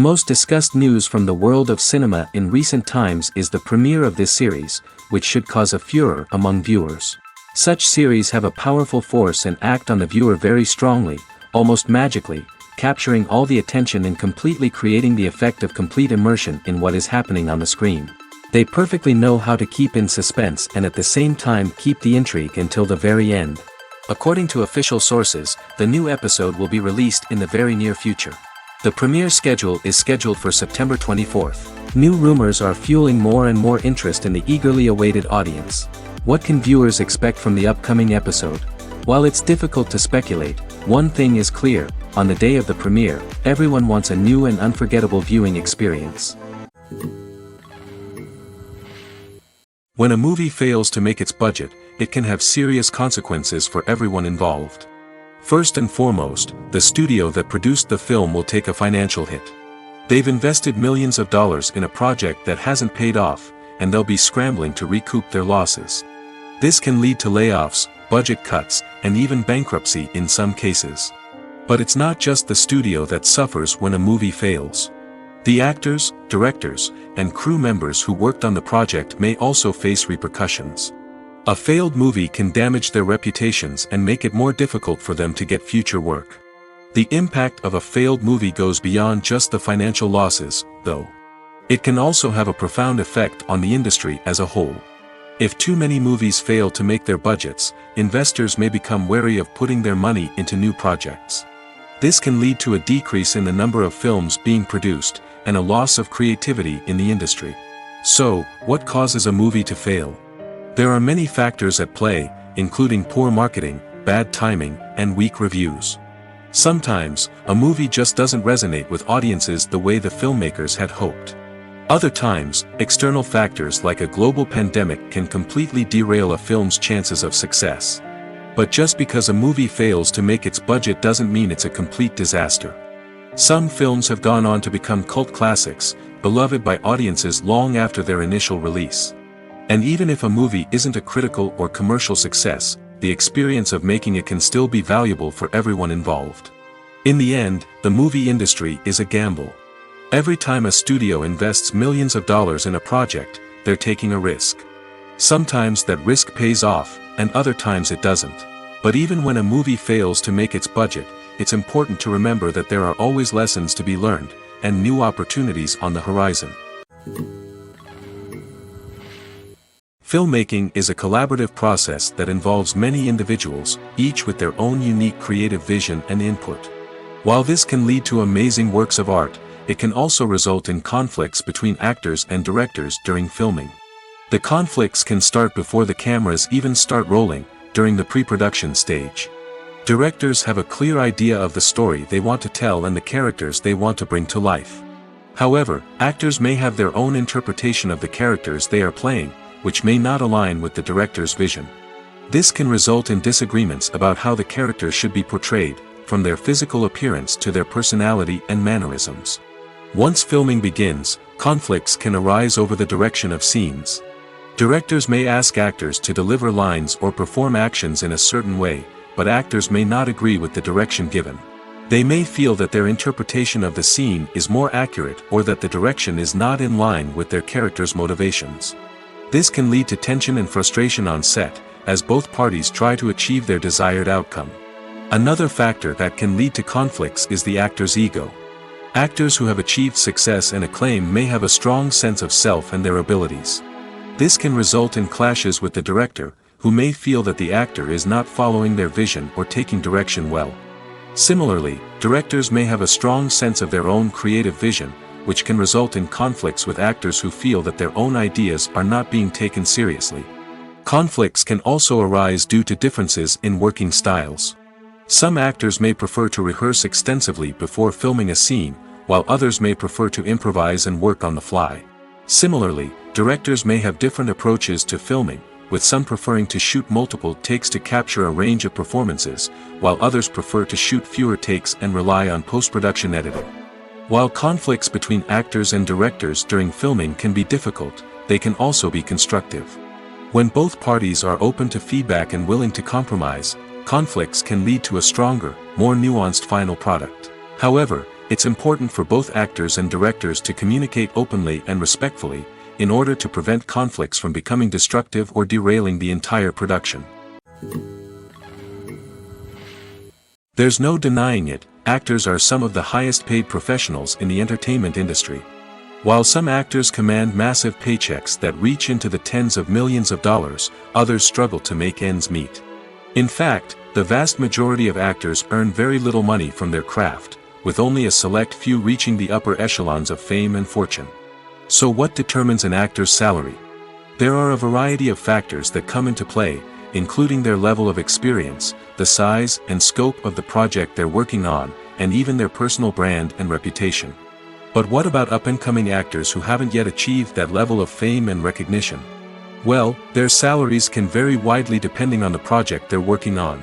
most discussed news from the world of cinema in recent times is the premiere of this series, which should cause a furor among viewers. Such series have a powerful force and act on the viewer very strongly, almost magically, capturing all the attention and completely creating the effect of complete immersion in what is happening on the screen. They perfectly know how to keep in suspense and at the same time keep the intrigue until the very end. According to official sources, the new episode will be released in the very near future. The premiere schedule is scheduled for September 24th. New rumors are fueling more and more interest in the eagerly awaited audience. What can viewers expect from the upcoming episode? While it's difficult to speculate, one thing is clear: on the day of the premiere, everyone wants a new and unforgettable viewing experience. When a movie fails to make its budget, it can have serious consequences for everyone involved. First and foremost, the studio that produced the film will take a financial hit. They've invested millions of dollars in a project that hasn't paid off, and they'll be scrambling to recoup their losses. This can lead to layoffs, budget cuts, and even bankruptcy in some cases. But it's not just the studio that suffers when a movie fails. The actors, directors, and crew members who worked on the project may also face repercussions. A failed movie can damage their reputations and make it more difficult for them to get future work. The impact of a failed movie goes beyond just the financial losses, though. It can also have a profound effect on the industry as a whole. If too many movies fail to make their budgets, investors may become wary of putting their money into new projects. This can lead to a decrease in the number of films being produced, and a loss of creativity in the industry. So, what causes a movie to fail? There are many factors at play, including poor marketing, bad timing, and weak reviews. Sometimes, a movie just doesn't resonate with audiences the way the filmmakers had hoped. Other times, external factors like a global pandemic can completely derail a film's chances of success. But just because a movie fails to make its budget doesn't mean it's a complete disaster. Some films have gone on to become cult classics, beloved by audiences long after their initial release. And even if a movie isn't a critical or commercial success, the experience of making it can still be valuable for everyone involved. In the end, the movie industry is a gamble. Every time a studio invests millions of dollars in a project, they're taking a risk. Sometimes that risk pays off, and other times it doesn't. But even when a movie fails to make its budget, it's important to remember that there are always lessons to be learned, and new opportunities on the horizon. Filmmaking is a collaborative process that involves many individuals, each with their own unique creative vision and input. While this can lead to amazing works of art, it can also result in conflicts between actors and directors during filming. The conflicts can start before the cameras even start rolling, during the pre-production stage. Directors have a clear idea of the story they want to tell and the characters they want to bring to life. However, actors may have their own interpretation of the characters they are playing, which may not align with the director's vision. This can result in disagreements about how the characters should be portrayed, from their physical appearance to their personality and mannerisms. Once filming begins, conflicts can arise over the direction of scenes. Directors may ask actors to deliver lines or perform actions in a certain way, but actors may not agree with the direction given. They may feel that their interpretation of the scene is more accurate or that the direction is not in line with their character's motivations. This can lead to tension and frustration on set, as both parties try to achieve their desired outcome. Another factor that can lead to conflicts is the actor's ego. Actors who have achieved success and acclaim may have a strong sense of self and their abilities. This can result in clashes with the director, who may feel that the actor is not following their vision or taking direction well. Similarly, directors may have a strong sense of their own creative vision, which can result in conflicts with actors who feel that their own ideas are not being taken seriously. Conflicts can also arise due to differences in working styles. Some actors may prefer to rehearse extensively before filming a scene, while others may prefer to improvise and work on the fly. Similarly, directors may have different approaches to filming, with some preferring to shoot multiple takes to capture a range of performances, while others prefer to shoot fewer takes and rely on post-production editing. While conflicts between actors and directors during filming can be difficult, they can also be constructive. When both parties are open to feedback and willing to compromise, conflicts can lead to a stronger, more nuanced final product. However, It's important for both actors and directors to communicate openly and respectfully, in order to prevent conflicts from becoming destructive or derailing the entire production. There's no denying it, actors are some of the highest paid professionals in the entertainment industry. While some actors command massive paychecks that reach into the tens of millions of dollars, others struggle to make ends meet. In fact, the vast majority of actors earn very little money from their craft, with only a select few reaching the upper echelons of fame and fortune. So what determines an actor's salary? There are a variety of factors that come into play, including their level of experience, the size and scope of the project they're working on, and even their personal brand and reputation. But what about up-and-coming actors who haven't yet achieved that level of fame and recognition? Well, their salaries can vary widely depending on the project they're working on.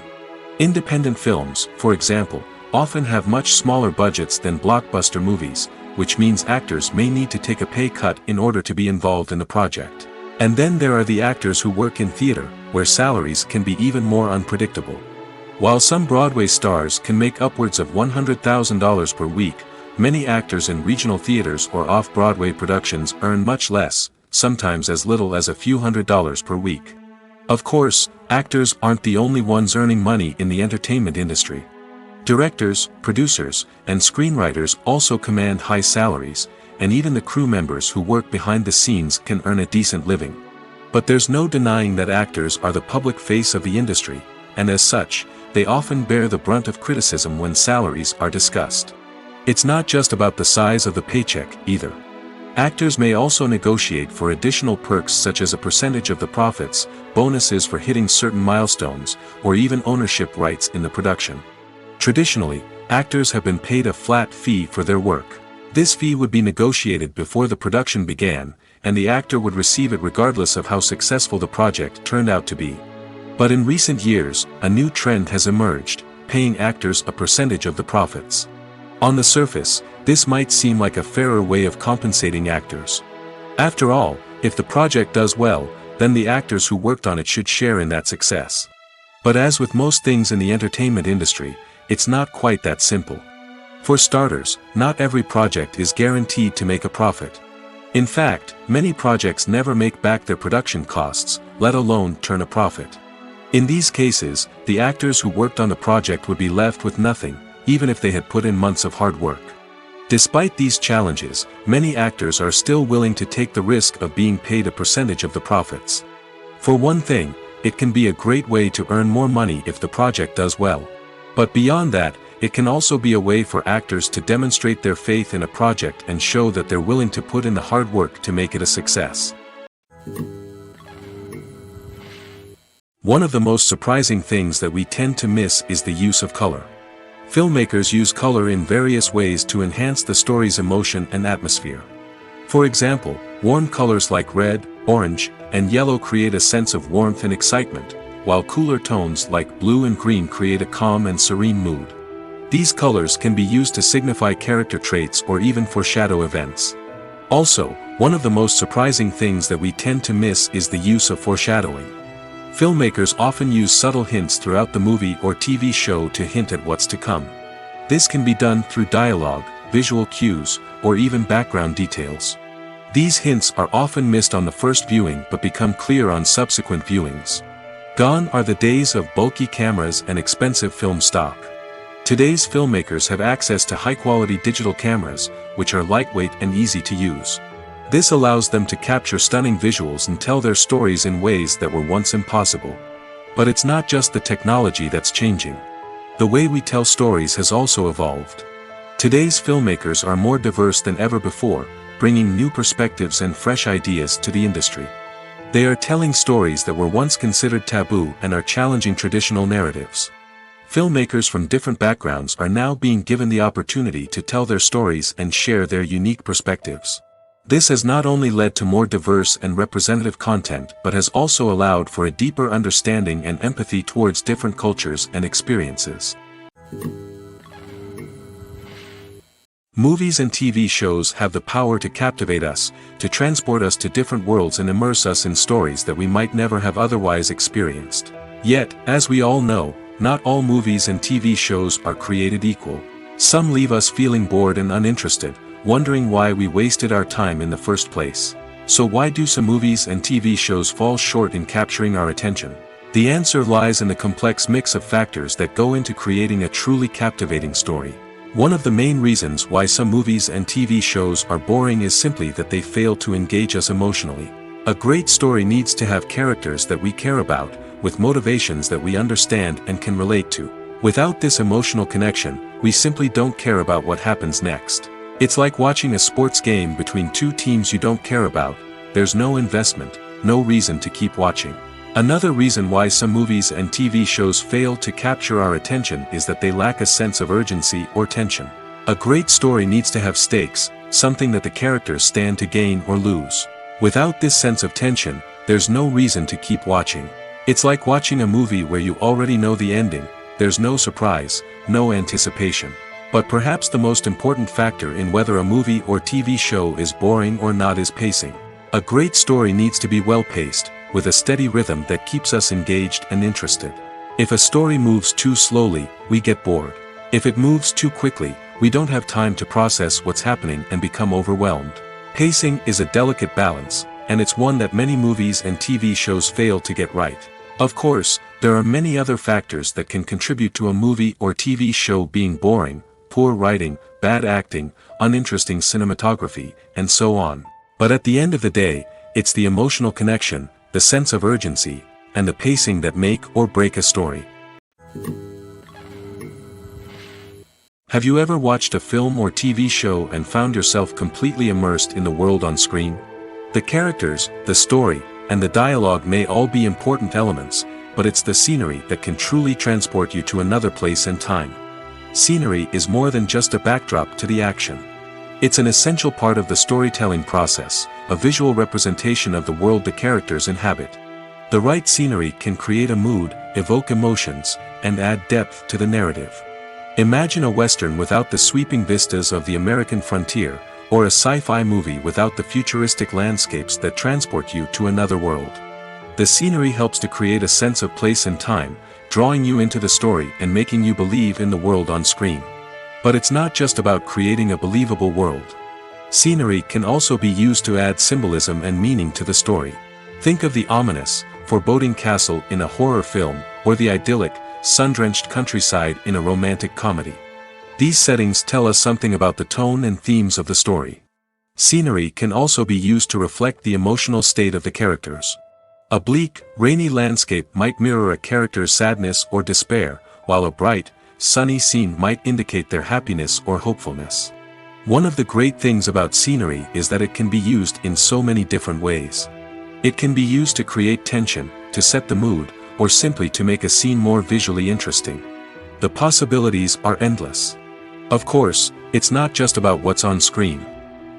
Independent films, for example, often have much smaller budgets than blockbuster movies, which means actors may need to take a pay cut in order to be involved in the project. And then there are the actors who work in theater, where salaries can be even more unpredictable. While some Broadway stars can make upwards of $100,000 per week, many actors in regional theaters or off-Broadway productions earn much less, sometimes as little as a few $100s per week. Of course, actors aren't the only ones earning money in the entertainment industry. Directors, producers, and screenwriters also command high salaries, and even the crew members who work behind the scenes can earn a decent living. But there's no denying that actors are the public face of the industry, and as such, they often bear the brunt of criticism when salaries are discussed. It's not just about the size of the paycheck, either. Actors may also negotiate for additional perks such as a percentage of the profits, bonuses for hitting certain milestones, or even ownership rights in the production. Traditionally, actors have been paid a flat fee for their work. This fee would be negotiated before the production began, and the actor would receive it regardless of how successful the project turned out to be. But in recent years, a new trend has emerged, paying actors a percentage of the profits. On the surface, this might seem like a fairer way of compensating actors. After all, if the project does well, then the actors who worked on it should share in that success. But as with most things in the entertainment industry, it's not quite that simple. For starters, not every project is guaranteed to make a profit. In fact, many projects never make back their production costs, let alone turn a profit. In these cases, the actors who worked on the project would be left with nothing, even if they had put in months of hard work. Despite these challenges, many actors are still willing to take the risk of being paid a percentage of the profits. For one thing, it can be a great way to earn more money if the project does well. But beyond that, it can also be a way for actors to demonstrate their faith in a project and show that they're willing to put in the hard work to make it a success. One of the most surprising things that we tend to miss is the use of color. Filmmakers use color in various ways to enhance the story's emotion and atmosphere. For example, warm colors like red, orange, and yellow create a sense of warmth and excitement, while cooler tones like blue and green create a calm and serene mood. These colors can be used to signify character traits or even foreshadow events. Also, one of the most surprising things that we tend to miss is the use of foreshadowing. Filmmakers often use subtle hints throughout the movie or TV show to hint at what's to come. This can be done through dialogue, visual cues, or even background details. These hints are often missed on the first viewing but become clear on subsequent viewings. Gone are the days of bulky cameras and expensive film stock. Today's filmmakers have access to high-quality digital cameras, which are lightweight and easy to use. This allows them to capture stunning visuals and tell their stories in ways that were once impossible. But it's not just the technology that's changing. The way we tell stories has also evolved. Today's filmmakers are more diverse than ever before, bringing new perspectives and fresh ideas to the industry. They are telling stories that were once considered taboo and are challenging traditional narratives. Filmmakers from different backgrounds are now being given the opportunity to tell their stories and share their unique perspectives. This has not only led to more diverse and representative content but has also allowed for a deeper understanding and empathy towards different cultures and experiences. Movies and TV shows have the power to captivate us, to transport us to different worlds and immerse us in stories that we might never have otherwise experienced. Yet, as we all know, not all movies and TV shows are created equal. Some leave us feeling bored and uninterested, wondering why we wasted our time in the first place. So why do some movies and TV shows fall short in capturing our attention? The answer lies in the complex mix of factors that go into creating a truly captivating story. One of the main reasons why some movies and TV shows are boring is simply that they fail to engage us emotionally. A great story needs to have characters that we care about, with motivations that we understand and can relate to. Without this emotional connection, we simply don't care about what happens next. It's like watching a sports game between two teams you don't care about. There's no investment, no reason to keep watching. Another reason why some movies and TV shows fail to capture our attention is that they lack a sense of urgency or tension. A great story needs to have stakes, something that the characters stand to gain or lose. Without this sense of tension, there's no reason to keep watching. It's like watching a movie where you already know the ending. There's no surprise, no anticipation. But perhaps the most important factor in whether a movie or TV show is boring or not is pacing. A great story needs to be well-paced, with a steady rhythm that keeps us engaged and interested. If a story moves too slowly, we get bored. If it moves too quickly, we don't have time to process what's happening and become overwhelmed. Pacing is a delicate balance, and it's one that many movies and TV shows fail to get right. Of course, there are many other factors that can contribute to a movie or TV show being boring: poor writing, bad acting, uninteresting cinematography, and so on. But at the end of the day, it's the emotional connection, the sense of urgency, and the pacing that make or break a story. Have you ever watched a film or TV show and found yourself completely immersed in the world on screen? The characters, the story, and the dialogue may all be important elements, but it's the scenery that can truly transport you to another place and time. Scenery is more than just a backdrop to the action. It's an essential part of the storytelling process, a visual representation of the world the characters inhabit. The right scenery can create a mood, evoke emotions, and add depth to the narrative. Imagine a Western without the sweeping vistas of the American frontier, or a sci-fi movie without the futuristic landscapes that transport you to another world. The scenery helps to create a sense of place and time, drawing you into the story and making you believe in the world on screen. But it's not just about creating a believable world. Scenery can also be used to add symbolism and meaning to the story. Think of the ominous, foreboding castle in a horror film, or the idyllic, sun-drenched countryside in a romantic comedy. These settings tell us something about the tone and themes of the story. Scenery can also be used to reflect the emotional state of the characters. A bleak, rainy landscape might mirror a character's sadness or despair, while a bright, sunny scene might indicate their happiness or hopefulness. One of the great things about scenery is that it can be used in so many different ways. It can be used to create tension, to set the mood, or simply to make a scene more visually interesting. The possibilities are endless. Of course, it's not just about what's on screen.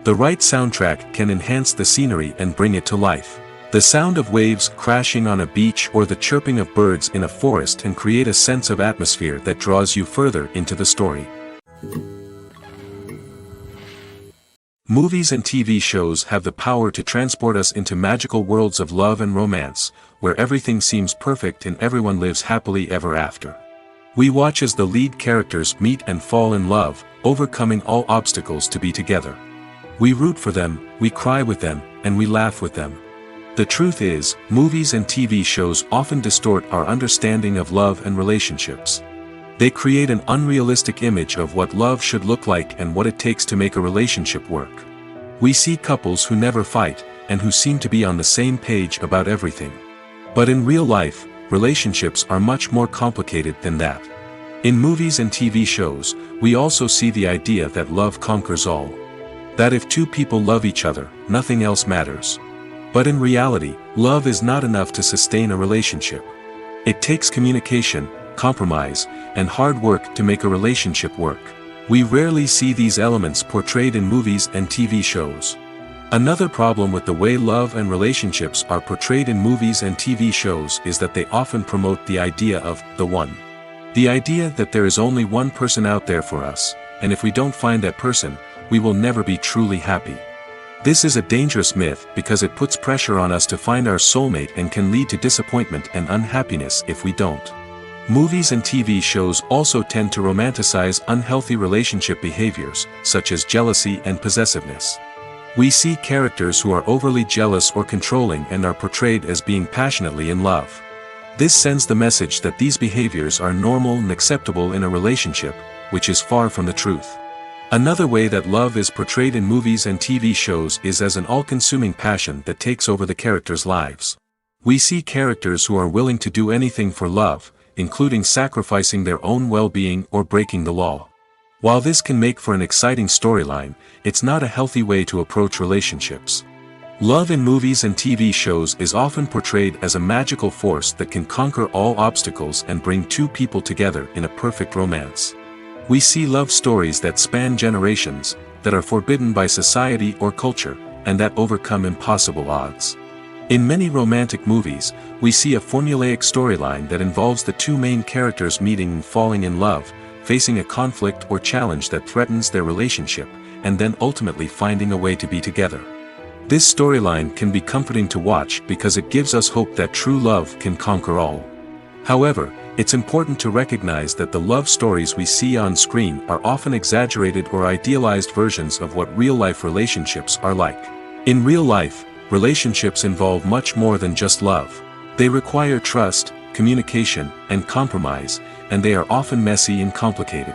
The right soundtrack can enhance the scenery and bring it to life. The sound of waves crashing on a beach or the chirping of birds in a forest can create a sense of atmosphere that draws you further into the story. Movies and TV shows have the power to transport us into magical worlds of love and romance, where everything seems perfect and everyone lives happily ever after. We watch as the lead characters meet and fall in love, overcoming all obstacles to be together. We root for them, we cry with them, and we laugh with them. The truth is, movies and TV shows often distort our understanding of love and relationships. They create an unrealistic image of what love should look like and what it takes to make a relationship work. We see couples who never fight, and who seem to be on the same page about everything. But in real life, relationships are much more complicated than that. In movies and TV shows, we also see the idea that love conquers all. That if two people love each other, nothing else matters. But in reality, love is not enough to sustain a relationship. It takes communication, compromise, and hard work to make a relationship work. We rarely see these elements portrayed in movies and TV shows. Another problem with the way love and relationships are portrayed in movies and TV shows is that they often promote the idea of the one. The idea that there is only one person out there for us, and if we don't find that person, we will never be truly happy. This is a dangerous myth because it puts pressure on us to find our soulmate and can lead to disappointment and unhappiness if we don't. Movies and TV shows also tend to romanticize unhealthy relationship behaviors, such as jealousy and possessiveness. We see characters who are overly jealous or controlling and are portrayed as being passionately in love. This sends the message that these behaviors are normal and acceptable in a relationship, which is far from the truth. Another way that love is portrayed in movies and TV shows is as an all-consuming passion that takes over the characters' lives. We see characters who are willing to do anything for love, including sacrificing their own well-being or breaking the law. While this can make for an exciting storyline, it's not a healthy way to approach relationships. Love in movies and TV shows is often portrayed as a magical force that can conquer all obstacles and bring two people together in a perfect romance. We see love stories that span generations, that are forbidden by society or culture, and that overcome impossible odds. In many romantic movies, we see a formulaic storyline that involves the two main characters meeting and falling in love, facing a conflict or challenge that threatens their relationship, and then ultimately finding a way to be together. This storyline can be comforting to watch because it gives us hope that true love can conquer all. However, it's important to recognize that the love stories we see on screen are often exaggerated or idealized versions of what real-life relationships are like. In real life, relationships involve much more than just love. They require trust, communication, and compromise, and they are often messy and complicated.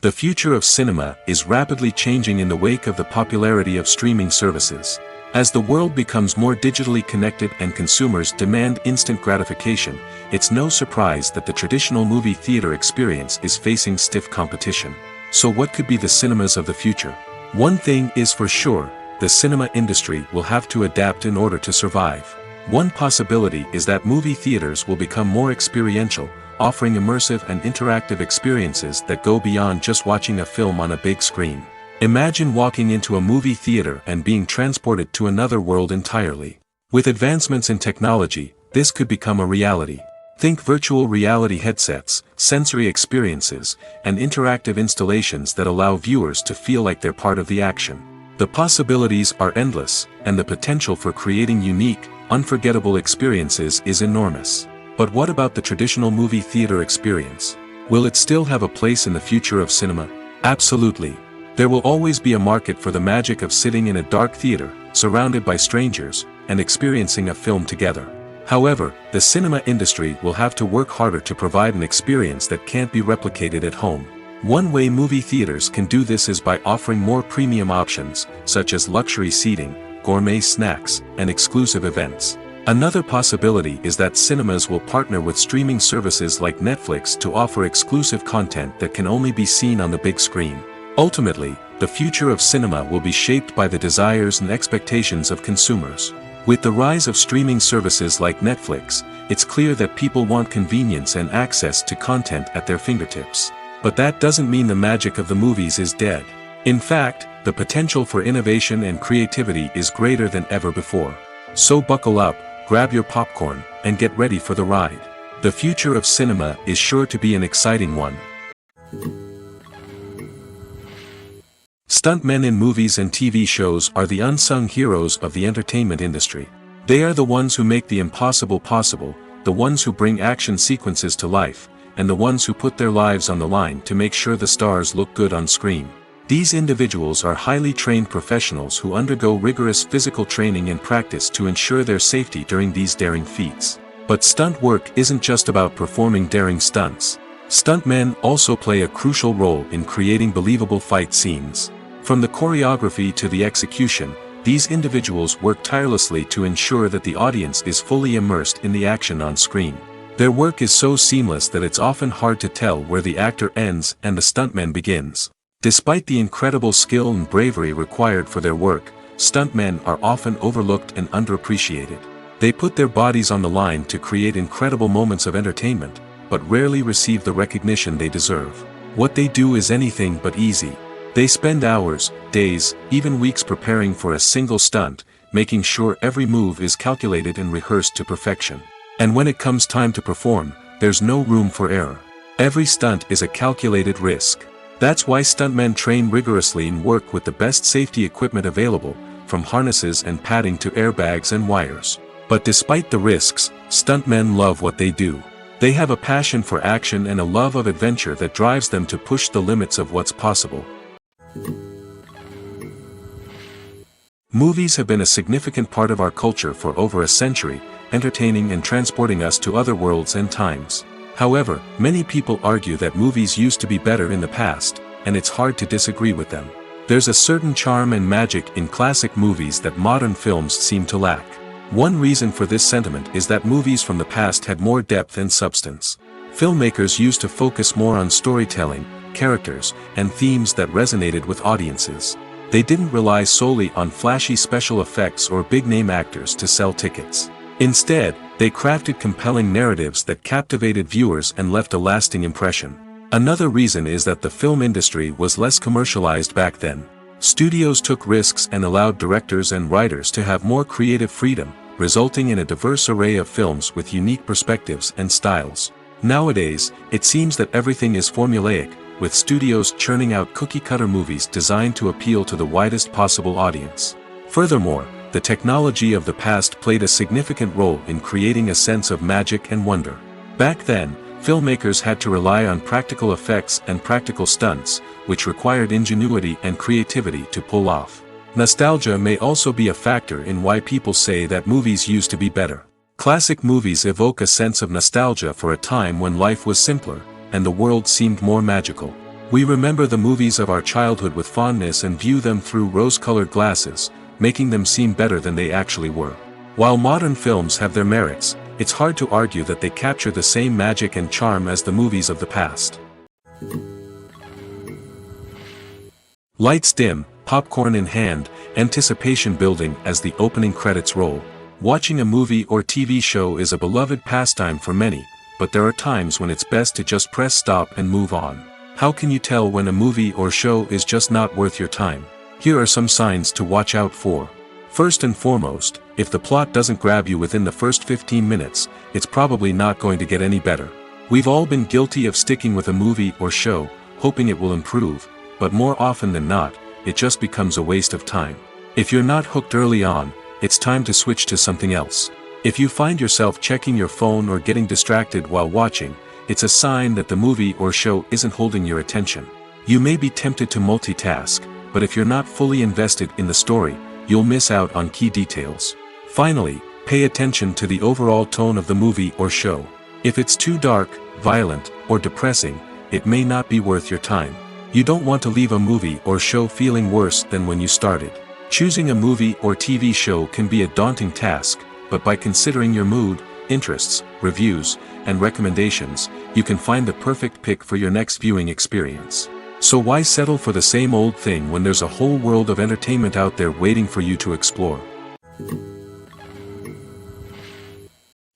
The future of cinema is rapidly changing in the wake of the popularity of streaming services. As the world becomes more digitally connected and consumers demand instant gratification, it's no surprise that the traditional movie theater experience is facing stiff competition. So what could be the cinemas of the future? One thing is for sure, the cinema industry will have to adapt in order to survive. One possibility is that movie theaters will become more experiential, offering immersive and interactive experiences that go beyond just watching a film on a big screen. Imagine walking into a movie theater and being transported to another world entirely. With advancements in technology, this could become a reality. Think virtual reality headsets, sensory experiences, and interactive installations that allow viewers to feel like they're part of the action. The possibilities are endless, and the potential for creating unique, unforgettable experiences is enormous. But what about the traditional movie theater experience? Will it still have a place in the future of cinema? Absolutely. There will always be a market for the magic of sitting in a dark theater, surrounded by strangers, and experiencing a film together. However, the cinema industry will have to work harder to provide an experience that can't be replicated at home. One way movie theaters can do this is by offering more premium options, such as luxury seating, gourmet snacks, and exclusive events. Another possibility is that cinemas will partner with streaming services like Netflix to offer exclusive content that can only be seen on the big screen. Ultimately, the future of cinema will be shaped by the desires and expectations of consumers. With the rise of streaming services like Netflix, it's clear that people want convenience and access to content at their fingertips. But that doesn't mean the magic of the movies is dead. In fact, the potential for innovation and creativity is greater than ever before. So buckle up, grab your popcorn, and get ready for the ride. The future of cinema is sure to be an exciting one. Stuntmen in movies and TV shows are the unsung heroes of the entertainment industry. They are the ones who make the impossible possible, the ones who bring action sequences to life, and the ones who put their lives on the line to make sure the stars look good on screen. These individuals are highly trained professionals who undergo rigorous physical training and practice to ensure their safety during these daring feats. But stunt work isn't just about performing daring stunts. Stuntmen also play a crucial role in creating believable fight scenes. From the choreography to the execution, these individuals work tirelessly to ensure that the audience is fully immersed in the action on screen. Their work is so seamless that it's often hard to tell where the actor ends and the stuntman begins. Despite the incredible skill and bravery required for their work, stuntmen are often overlooked and underappreciated. They put their bodies on the line to create incredible moments of entertainment, but rarely receive the recognition they deserve. What they do is anything but easy. They spend hours, days, even weeks preparing for a single stunt, making sure every move is calculated and rehearsed to perfection. And when it comes time to perform, there's no room for error. Every stunt is a calculated risk. That's why stuntmen train rigorously and work with the best safety equipment available, from harnesses and padding to airbags and wires. But despite the risks, Stuntmen love what they do. They have a passion for action and a love of adventure that drives them to push the limits of what's possible. Movies have been a significant part of our culture for over a century, entertaining and transporting us to other worlds and times. However, many people argue that movies used to be better in the past, and it's hard to disagree with them. There's a certain charm and magic in classic movies that modern films seem to lack. One reason for this sentiment is that movies from the past had more depth and substance. Filmmakers used to focus more on storytelling, characters, and themes that resonated with audiences. They didn't rely solely on flashy special effects or big-name actors to sell tickets. Instead, they crafted compelling narratives that captivated viewers and left a lasting impression. Another reason is that the film industry was less commercialized back then. Studios took risks and allowed directors and writers to have more creative freedom, resulting in a diverse array of films with unique perspectives and styles. Nowadays, it seems that everything is formulaic, with studios churning out cookie-cutter movies designed to appeal to the widest possible audience. Furthermore, the technology of the past played a significant role in creating a sense of magic and wonder. Back then, filmmakers had to rely on practical effects and practical stunts, which required ingenuity and creativity to pull off. Nostalgia may also be a factor in why people say that movies used to be better. Classic movies evoke a sense of nostalgia for a time when life was simpler, and the world seemed more magical. We remember the movies of our childhood with fondness and view them through rose-colored glasses, making them seem better than they actually were. While modern films have their merits, it's hard to argue that they capture the same magic and charm as the movies of the past. Lights dim, popcorn in hand, anticipation building as the opening credits roll. Watching a movie or TV show is a beloved pastime for many, but there are times when it's best to just press stop and move on. How can you tell when a movie or show is just not worth your time? Here are some signs to watch out for. First and foremost, if the plot doesn't grab you within the first 15 minutes, it's probably not going to get any better. We've all been guilty of sticking with a movie or show, hoping it will improve, but more often than not, it just becomes a waste of time. If you're not hooked early on, it's time to switch to something else. If you find yourself checking your phone or getting distracted while watching, it's a sign that the movie or show isn't holding your attention. You may be tempted to multitask, but if you're not fully invested in the story, you'll miss out on key details. Finally, pay attention to the overall tone of the movie or show. If it's too dark, violent, or depressing, it may not be worth your time. You don't want to leave a movie or show feeling worse than when you started. Choosing a movie or TV show can be a daunting task, but by considering your mood, interests, reviews, and recommendations, you can find the perfect pick for your next viewing experience. So why settle for the same old thing when there's a whole world of entertainment out there waiting for you to explore?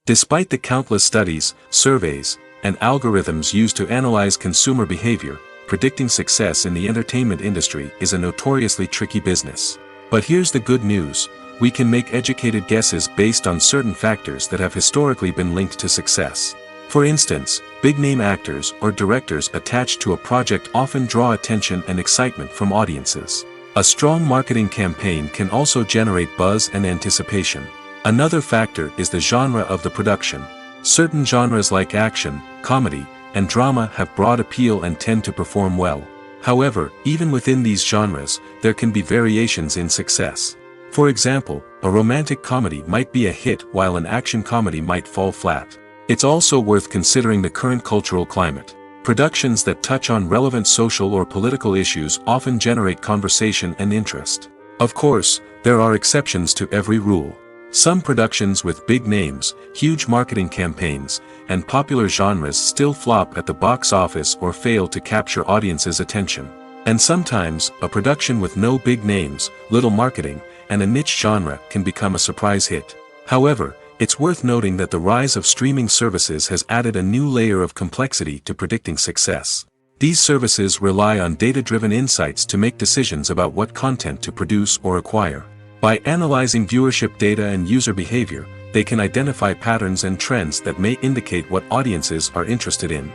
Despite the countless studies, surveys, and algorithms used to analyze consumer behavior, predicting success in the entertainment industry is a notoriously tricky business. But here's the good news. We can make educated guesses based on certain factors that have historically been linked to success. For instance, big-name actors or directors attached to a project often draw attention and excitement from audiences. A strong marketing campaign can also generate buzz and anticipation. Another factor is the genre of the production. Certain genres like action, comedy, and drama have broad appeal and tend to perform well. However, even within these genres, there can be variations in success. For example, a romantic comedy might be a hit while an action comedy might fall flat. It's also worth considering the current cultural climate. Productions that touch on relevant social or political issues often generate conversation and interest. Of course, there are exceptions to every rule. Some productions with big names, huge marketing campaigns, and popular genres still flop at the box office or fail to capture audiences' attention. And sometimes, a production with no big names, little marketing, and a niche genre can become a surprise hit. However, it's worth noting that the rise of streaming services has added a new layer of complexity to predicting success. These services rely on data-driven insights to make decisions about what content to produce or acquire. By analyzing viewership data and user behavior, they can identify patterns and trends that may indicate what audiences are interested in.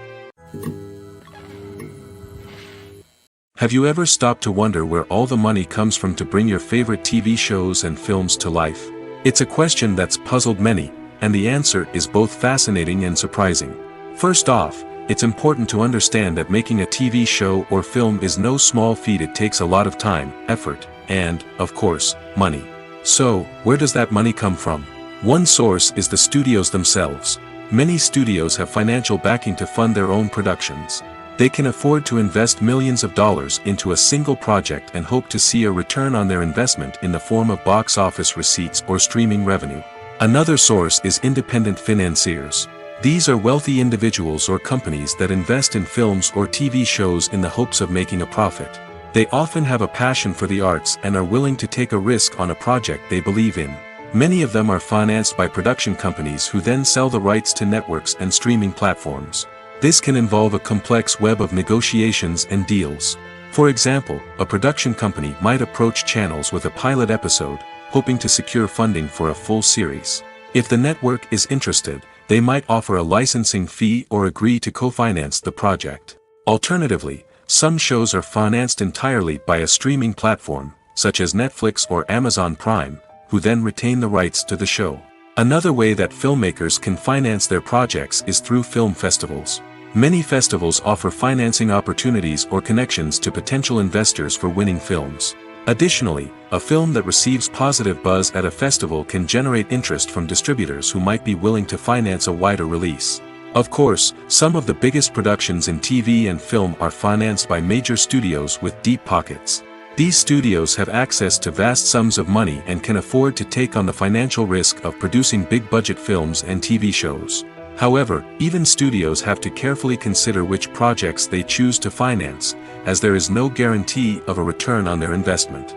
Have you ever stopped to wonder where all the money comes from to bring your favorite TV shows and films to life? It's a question that's puzzled many, and the answer is both fascinating and surprising. First off, it's important to understand that making a TV show or film is no small feat. It takes a lot of time, effort, and, of course, money. So, where does that money come from? One source is the studios themselves. Many studios have financial backing to fund their own productions. They can afford to invest millions of dollars into a single project and hope to see a return on their investment in the form of box office receipts or streaming revenue. Another source is independent financiers. These are wealthy individuals or companies that invest in films or TV shows in the hopes of making a profit. They often have a passion for the arts and are willing to take a risk on a project they believe in. Many of them are financed by production companies who then sell the rights to networks and streaming platforms. This can involve a complex web of negotiations and deals. For example, a production company might approach channels with a pilot episode, hoping to secure funding for a full series. If the network is interested, they might offer a licensing fee or agree to co-finance the project. Alternatively, some shows are financed entirely by a streaming platform, such as Netflix or Amazon Prime, who then retain the rights to the show. Another way that filmmakers can finance their projects is through film festivals. Many festivals offer financing opportunities or connections to potential investors for winning films. Additionally, a film that receives positive buzz at a festival can generate interest from distributors who might be willing to finance a wider release. Of course, some of the biggest productions in TV and film are financed by major studios with deep pockets. These studios have access to vast sums of money and can afford to take on the financial risk of producing big-budget films and TV shows. However, even studios have to carefully consider which projects they choose to finance, as there is no guarantee of a return on their investment.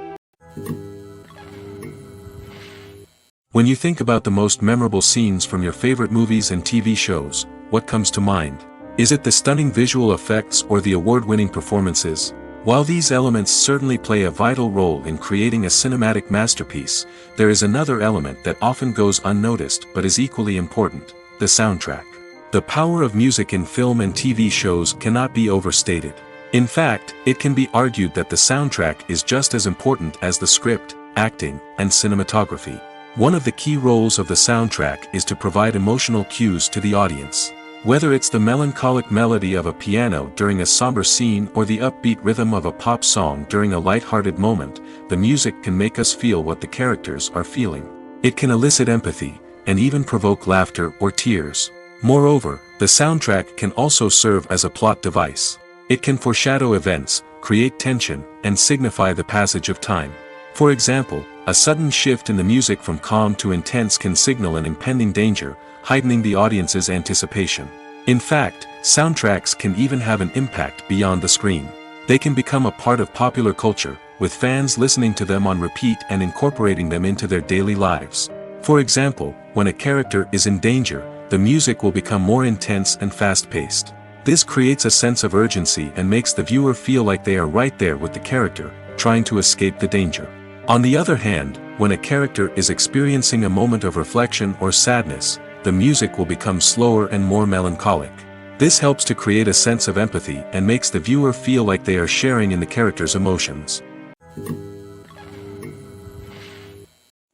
When you think about the most memorable scenes from your favorite movies and TV shows, what comes to mind? Is it the stunning visual effects or the award-winning performances? While these elements certainly play a vital role in creating a cinematic masterpiece, there is another element that often goes unnoticed but is equally important: the soundtrack. The power of music in film and TV shows cannot be overstated. In fact, it can be argued that the soundtrack is just as important as the script, acting, and cinematography. One of the key roles of the soundtrack is to provide emotional cues to the audience. Whether it's the melancholic melody of a piano during a somber scene or the upbeat rhythm of a pop song during a light-hearted moment, the music can make us feel what the characters are feeling. It can elicit empathy, and even provoke laughter or tears. Moreover, the soundtrack can also serve as a plot device. It can foreshadow events, create tension, and signify the passage of time. For example, a sudden shift in the music from calm to intense can signal an impending danger, heightening the audience's anticipation. In fact, soundtracks can even have an impact beyond the screen. They can become a part of popular culture, with fans listening to them on repeat and incorporating them into their daily lives. For example, when a character is in danger, the music will become more intense and fast-paced. This creates a sense of urgency and makes the viewer feel like they are right there with the character, trying to escape the danger. On the other hand, when a character is experiencing a moment of reflection or sadness, the music will become slower and more melancholic. This helps to create a sense of empathy and makes the viewer feel like they are sharing in the character's emotions.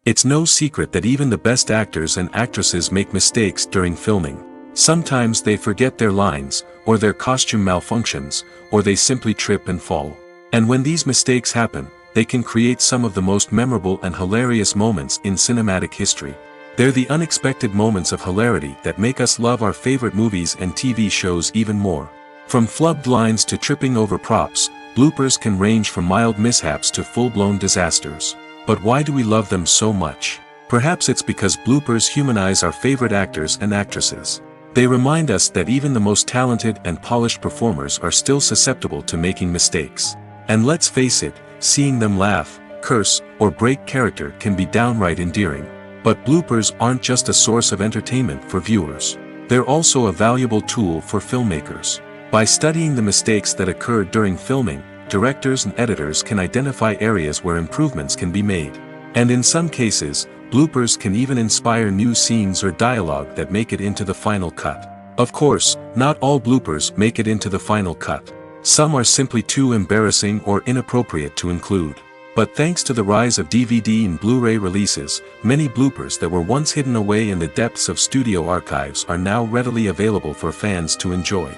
It's no secret that even the best actors and actresses make mistakes during filming. Sometimes they forget their lines, or their costume malfunctions, or they simply trip and fall. And when these mistakes happen, they can create some of the most memorable and hilarious moments in cinematic history. They're the unexpected moments of hilarity that make us love our favorite movies and TV shows even more. From flubbed lines to tripping over props, bloopers can range from mild mishaps to full-blown disasters. But why do we love them so much? Perhaps it's because bloopers humanize our favorite actors and actresses. They remind us that even the most talented and polished performers are still susceptible to making mistakes. And let's face it, seeing them laugh, curse, or break character can be downright endearing. But bloopers aren't just a source of entertainment for viewers. They're also a valuable tool for filmmakers. By studying the mistakes that occurred during filming, directors and editors can identify areas where improvements can be made. And in some cases, bloopers can even inspire new scenes or dialogue that make it into the final cut. Of course, not all bloopers make it into the final cut. Some are simply too embarrassing or inappropriate to include. But thanks to the rise of DVD and Blu-ray releases, many bloopers that were once hidden away in the depths of studio archives are now readily available for fans to enjoy.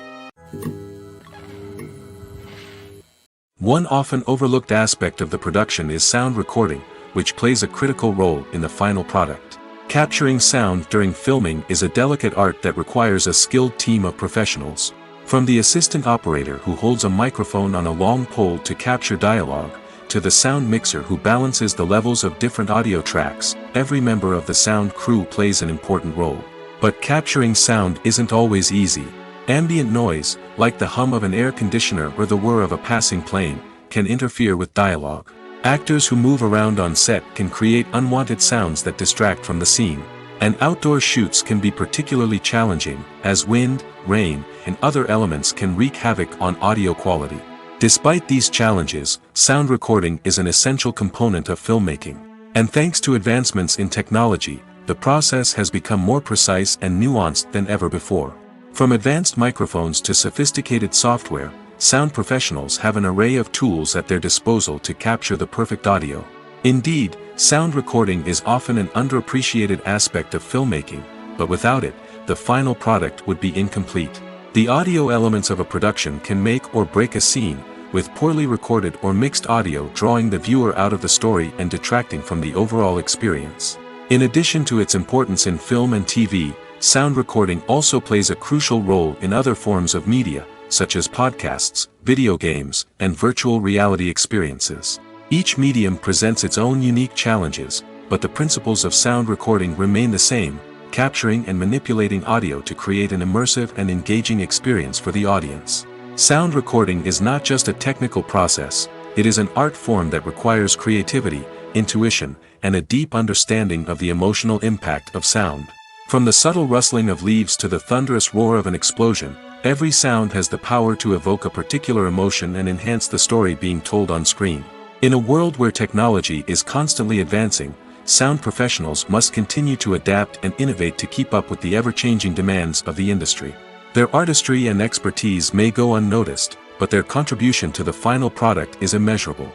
One often overlooked aspect of the production is sound recording, which plays a critical role in the final product. Capturing sound during filming is a delicate art that requires a skilled team of professionals. From the assistant operator who holds a microphone on a long pole to capture dialogue, to the sound mixer who balances the levels of different audio tracks, every member of the sound crew plays an important role. But capturing sound isn't always easy. Ambient noise, like the hum of an air conditioner or the whir of a passing plane, can interfere with dialogue. Actors who move around on set can create unwanted sounds that distract from the scene. And outdoor shoots can be particularly challenging, as wind, rain, and other elements can wreak havoc on audio quality. Despite these challenges, sound recording is an essential component of filmmaking. And thanks to advancements in technology, the process has become more precise and nuanced than ever before. From advanced microphones to sophisticated software, sound professionals have an array of tools at their disposal to capture the perfect audio. Indeed, sound recording is often an underappreciated aspect of filmmaking, but without it, the final product would be incomplete. The audio elements of a production can make or break a scene, with poorly recorded or mixed audio drawing the viewer out of the story and detracting from the overall experience. In addition to its importance in film and TV, sound recording also plays a crucial role in other forms of media, such as podcasts, video games, and virtual reality experiences. Each medium presents its own unique challenges, but the principles of sound recording remain the same, capturing and manipulating audio to create an immersive and engaging experience for the audience. Sound recording is not just a technical process, it is an art form that requires creativity, intuition, and a deep understanding of the emotional impact of sound. From the subtle rustling of leaves to the thunderous roar of an explosion, every sound has the power to evoke a particular emotion and enhance the story being told on screen. In a world where technology is constantly advancing, sound professionals must continue to adapt and innovate to keep up with the ever-changing demands of the industry. Their artistry and expertise may go unnoticed, but their contribution to the final product is immeasurable.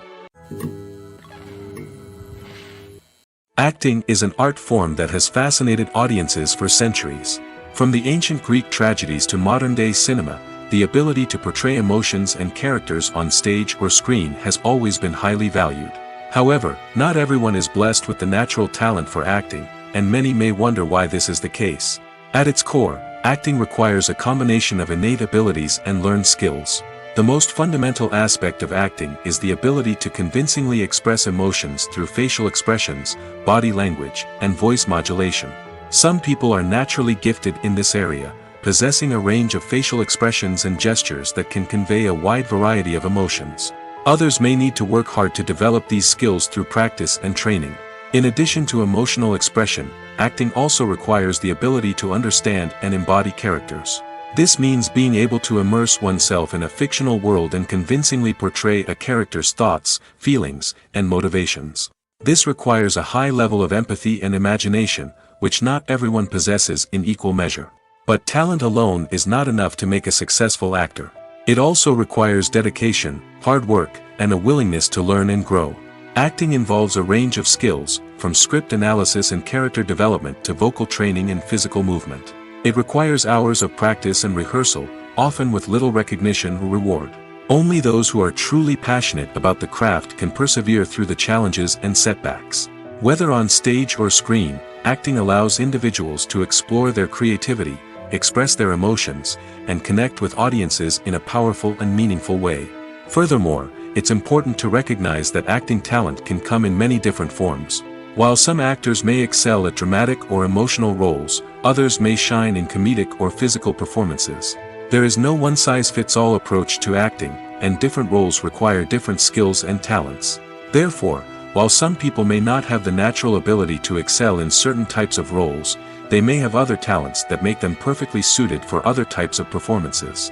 Acting is an art form that has fascinated audiences for centuries. From the ancient Greek tragedies to modern-day cinema, the ability to portray emotions and characters on stage or screen has always been highly valued. However, not everyone is blessed with the natural talent for acting, and many may wonder why this is the case. At its core, acting requires a combination of innate abilities and learned skills. The most fundamental aspect of acting is the ability to convincingly express emotions through facial expressions, body language, and voice modulation. Some people are naturally gifted in this area, possessing a range of facial expressions and gestures that can convey a wide variety of emotions. Others may need to work hard to develop these skills through practice and training. In addition to emotional expression, acting also requires the ability to understand and embody characters. This means being able to immerse oneself in a fictional world and convincingly portray a character's thoughts, feelings, and motivations. This requires a high level of empathy and imagination, which not everyone possesses in equal measure. But talent alone is not enough to make a successful actor. It also requires dedication, hard work, and a willingness to learn and grow. Acting involves a range of skills, from script analysis and character development to vocal training and physical movement. It requires hours of practice and rehearsal, often with little recognition or reward. Only those who are truly passionate about the craft can persevere through the challenges and setbacks. Whether on stage or screen, acting allows individuals to explore their creativity, express their emotions, and connect with audiences in a powerful and meaningful way. Furthermore, it's important to recognize that acting talent can come in many different forms. While some actors may excel at dramatic or emotional roles, others may shine in comedic or physical performances. There is no one-size-fits-all approach to acting, and different roles require different skills and talents. Therefore, while some people may not have the natural ability to excel in certain types of roles, they may have other talents that make them perfectly suited for other types of performances.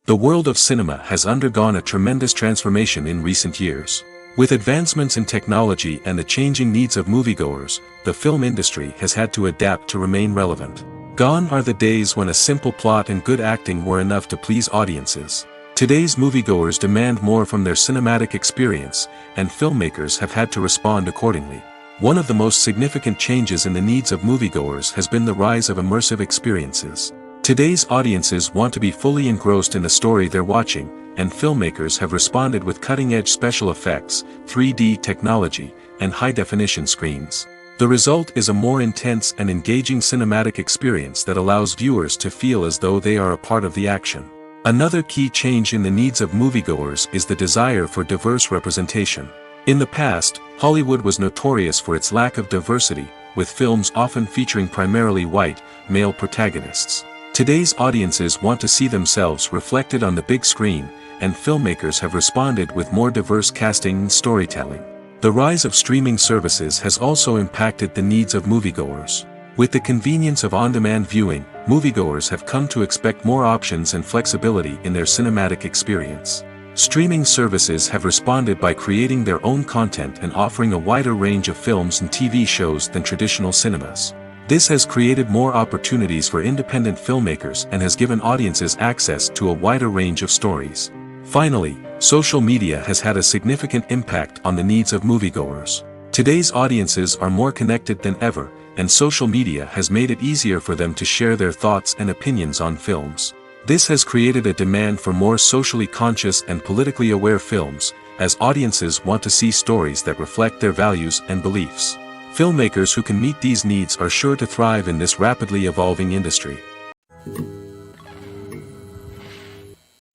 The world of cinema has undergone a tremendous transformation in recent years. With advancements in technology and the changing needs of moviegoers, the film industry has had to adapt to remain relevant. Gone are the days when a simple plot and good acting were enough to please audiences. Today's moviegoers demand more from their cinematic experience, and filmmakers have had to respond accordingly. One of the most significant changes in the needs of moviegoers has been the rise of immersive experiences. Today's audiences want to be fully engrossed in the story they're watching, and filmmakers have responded with cutting-edge special effects, 3D technology, and high-definition screens. The result is a more intense and engaging cinematic experience that allows viewers to feel as though they are a part of the action. Another key change in the needs of moviegoers is the desire for diverse representation. In the past, Hollywood was notorious for its lack of diversity, with films often featuring primarily white, male protagonists. Today's audiences want to see themselves reflected on the big screen, and filmmakers have responded with more diverse casting and storytelling. The rise of streaming services has also impacted the needs of moviegoers. With the convenience of on-demand viewing, moviegoers have come to expect more options and flexibility in their cinematic experience. Streaming services have responded by creating their own content and offering a wider range of films and TV shows than traditional cinemas. This has created more opportunities for independent filmmakers and has given audiences access to a wider range of stories. Finally, social media has had a significant impact on the needs of moviegoers. Today's audiences are more connected than ever, and social media has made it easier for them to share their thoughts and opinions on films. This has created a demand for more socially conscious and politically aware films, as audiences want to see stories that reflect their values and beliefs. Filmmakers who can meet these needs are sure to thrive in this rapidly evolving industry.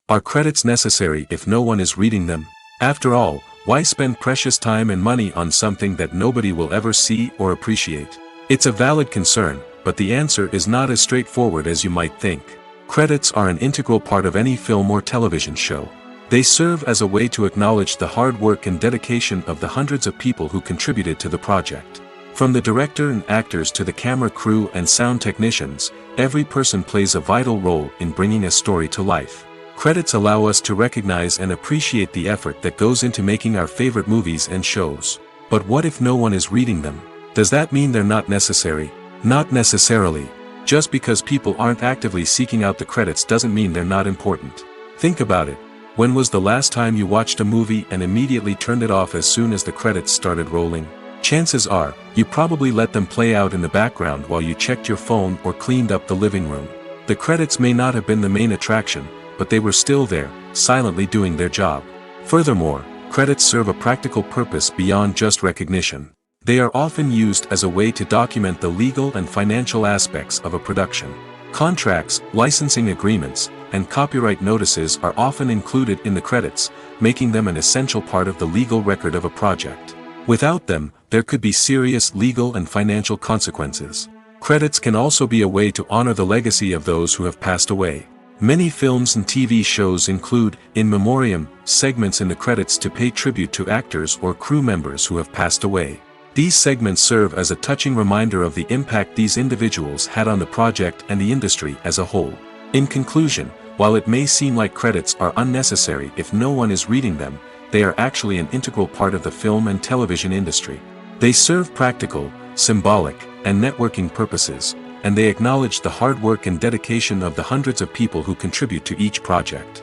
Are credits necessary if no one is reading them? After all, why spend precious time and money on something that nobody will ever see or appreciate? It's a valid concern, but the answer is not as straightforward as you might think. Credits are an integral part of any film or television show. They serve as a way to acknowledge the hard work and dedication of the hundreds of people who contributed to the project. From the director and actors to the camera crew and sound technicians, every person plays a vital role in bringing a story to life. Credits allow us to recognize and appreciate the effort that goes into making our favorite movies and shows. But what if no one is reading them? Does that mean they're not necessary? Not necessarily. Just because people aren't actively seeking out the credits doesn't mean they're not important. Think about it. When was the last time you watched a movie and immediately turned it off as soon as the credits started rolling? Chances are, you probably let them play out in the background while you checked your phone or cleaned up the living room. The credits may not have been the main attraction, but they were still there, silently doing their job. Furthermore, credits serve a practical purpose beyond just recognition. They are often used as a way to document the legal and financial aspects of a production. Contracts, licensing agreements, and copyright notices are often included in the credits, making them an essential part of the legal record of a project. Without them, there could be serious legal and financial consequences. Credits can also be a way to honor the legacy of those who have passed away. Many films and TV shows include, in memoriam, segments in the credits to pay tribute to actors or crew members who have passed away. These segments serve as a touching reminder of the impact these individuals had on the project and the industry as a whole. In conclusion, while it may seem like credits are unnecessary if no one is reading them, they are actually an integral part of the film and television industry. They serve practical, symbolic, and networking purposes, and they acknowledge the hard work and dedication of the hundreds of people who contribute to each project.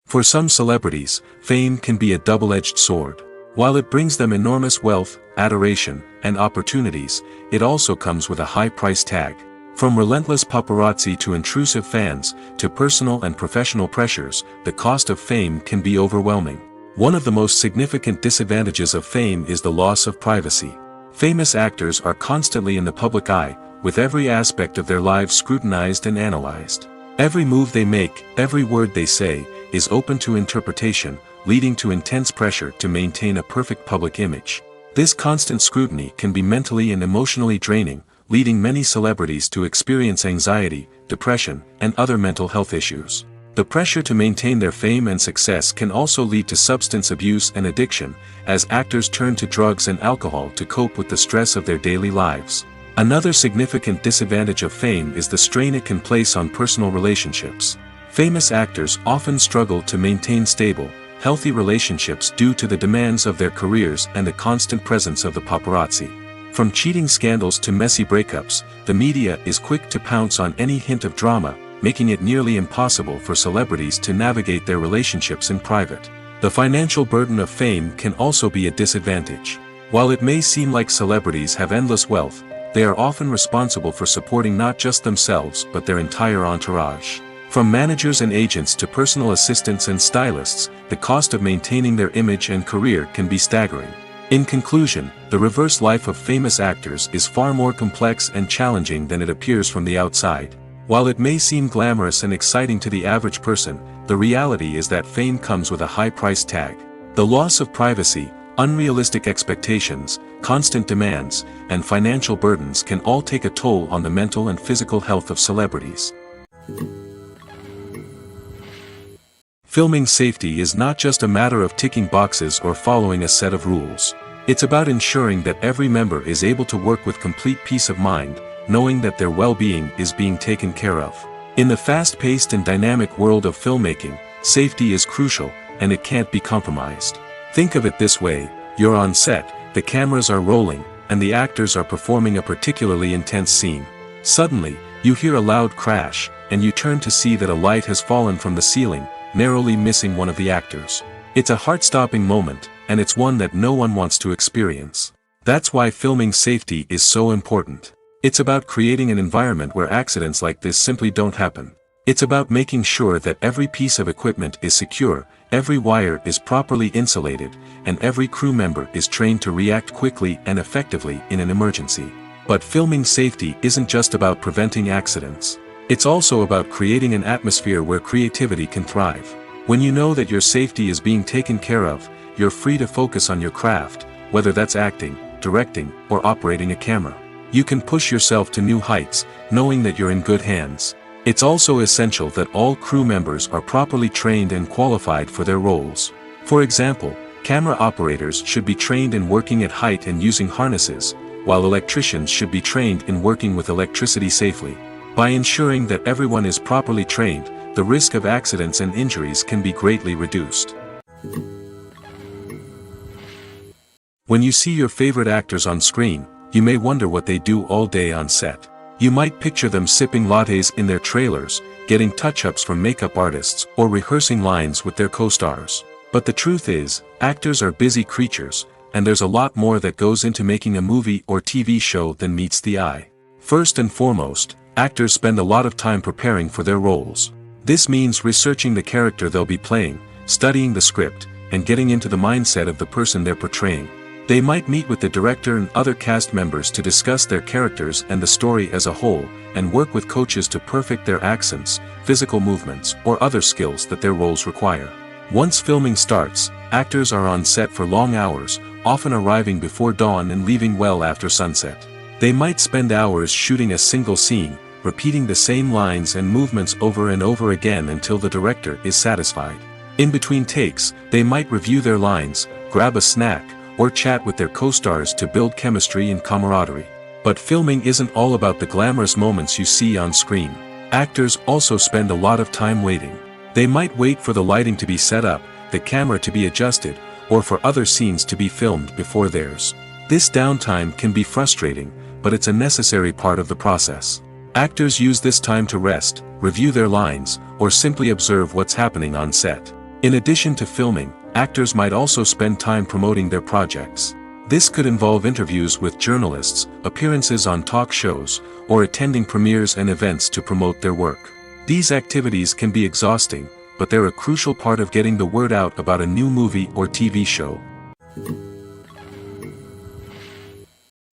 For some celebrities, fame can be a double-edged sword. While it brings them enormous wealth, adoration, and opportunities, it also comes with a high price tag. From relentless paparazzi to intrusive fans, to personal and professional pressures, the cost of fame can be overwhelming. One of the most significant disadvantages of fame is the loss of privacy. Famous actors are constantly in the public eye, with every aspect of their lives scrutinized and analyzed. Every move they make, every word they say, is open to interpretation, leading to intense pressure to maintain a perfect public image. This constant scrutiny can be mentally and emotionally draining, leading many celebrities to experience anxiety, depression, and other mental health issues. The pressure to maintain their fame and success can also lead to substance abuse and addiction, as actors turn to drugs and alcohol to cope with the stress of their daily lives. Another significant disadvantage of fame is the strain it can place on personal relationships. Famous actors often struggle to maintain stable, healthy relationships due to the demands of their careers and the constant presence of the paparazzi. From cheating scandals to messy breakups, the media is quick to pounce on any hint of drama, making it nearly impossible for celebrities to navigate their relationships in private. The financial burden of fame can also be a disadvantage. While it may seem like celebrities have endless wealth, they are often responsible for supporting not just themselves but their entire entourage. From managers and agents to personal assistants and stylists, the cost of maintaining their image and career can be staggering. In conclusion, the reverse life of famous actors is far more complex and challenging than it appears from the outside. While it may seem glamorous and exciting to the average person, the reality is that fame comes with a high price tag. The loss of privacy, unrealistic expectations, constant demands, and financial burdens can all take a toll on the mental and physical health of celebrities. Filming safety is not just a matter of ticking boxes or following a set of rules. It's about ensuring that every member is able to work with complete peace of mind, knowing that their well-being is being taken care of. In the fast-paced and dynamic world of filmmaking, safety is crucial, and it can't be compromised. Think of it this way: you're on set, the cameras are rolling, and the actors are performing a particularly intense scene. Suddenly, you hear a loud crash, and you turn to see that a light has fallen from the ceiling, narrowly missing one of the actors. It's a heart-stopping moment, and it's one that no one wants to experience. That's why filming safety is so important. It's about creating an environment where accidents like this simply don't happen. It's about making sure that every piece of equipment is secure, every wire is properly insulated, and every crew member is trained to react quickly and effectively in an emergency. But filming safety isn't just about preventing accidents. It's also about creating an atmosphere where creativity can thrive. When you know that your safety is being taken care of, you're free to focus on your craft, whether that's acting, directing, or operating a camera. You can push yourself to new heights, knowing that you're in good hands. It's also essential that all crew members are properly trained and qualified for their roles. For example, camera operators should be trained in working at height and using harnesses, while electricians should be trained in working with electricity safely. By ensuring that everyone is properly trained, the risk of accidents and injuries can be greatly reduced. When you see your favorite actors on screen, you may wonder what they do all day on set. You might picture them sipping lattes in their trailers, getting touch-ups from makeup artists, or rehearsing lines with their co-stars. But the truth is, actors are busy creatures, and there's a lot more that goes into making a movie or TV show than meets the eye. First and foremost, actors spend a lot of time preparing for their roles. This means researching the character they'll be playing, studying the script, and getting into the mindset of the person they're portraying. They might meet with the director and other cast members to discuss their characters and the story as a whole, and work with coaches to perfect their accents, physical movements, or other skills that their roles require. Once filming starts, actors are on set for long hours, often arriving before dawn and leaving well after sunset. They might spend hours shooting a single scene, repeating the same lines and movements over and over again until the director is satisfied. In between takes, they might review their lines, grab a snack, or chat with their co-stars to build chemistry and camaraderie. But filming isn't all about the glamorous moments you see on screen. Actors also spend a lot of time waiting. They might wait for the lighting to be set up, the camera to be adjusted, or for other scenes to be filmed before theirs. This downtime can be frustrating, but it's a necessary part of the process. Actors use this time to rest, review their lines, or simply observe what's happening on set. In addition to filming, actors might also spend time promoting their projects. This could involve interviews with journalists, appearances on talk shows, or attending premieres and events to promote their work. These activities can be exhausting, but they're a crucial part of getting the word out about a new movie or TV show.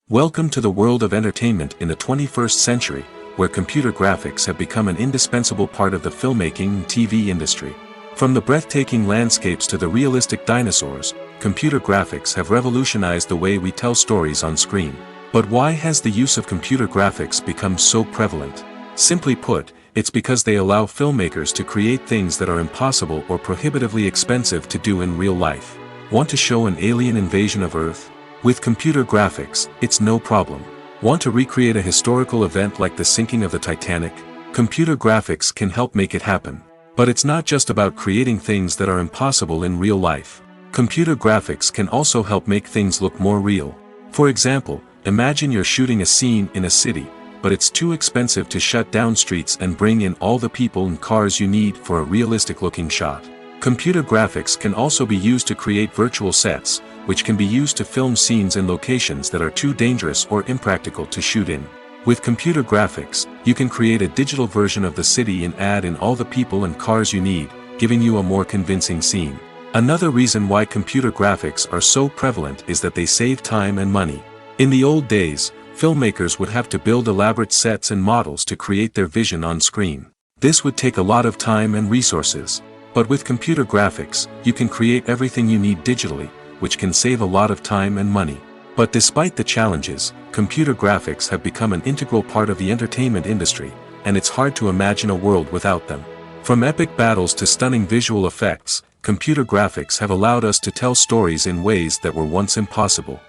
Welcome to the world of entertainment in the 21st century, where computer graphics have become an indispensable part of the filmmaking and TV industry. From the breathtaking landscapes to the realistic dinosaurs, computer graphics have revolutionized the way we tell stories on screen. But why has the use of computer graphics become so prevalent? Simply put, it's because they allow filmmakers to create things that are impossible or prohibitively expensive to do in real life. Want to show an alien invasion of Earth? With computer graphics, it's no problem. Want to recreate a historical event like the sinking of the Titanic? Computer graphics can help make it happen. But it's not just about creating things that are impossible in real life. Computer graphics can also help make things look more real. For example, imagine you're shooting a scene in a city, but it's too expensive to shut down streets and bring in all the people and cars you need for a realistic-looking shot. Computer graphics can also be used to create virtual sets, which can be used to film scenes in locations that are too dangerous or impractical to shoot in. With computer graphics, you can create a digital version of the city and add in all the people and cars you need, giving you a more convincing scene. Another reason why computer graphics are so prevalent is that they save time and money. In the old days, filmmakers would have to build elaborate sets and models to create their vision on screen. This would take a lot of time and resources. But with computer graphics, you can create everything you need digitally, which can save a lot of time and money. But despite the challenges, computer graphics have become an integral part of the entertainment industry, and it's hard to imagine a world without them. From epic battles to stunning visual effects, computer graphics have allowed us to tell stories in ways that were once impossible.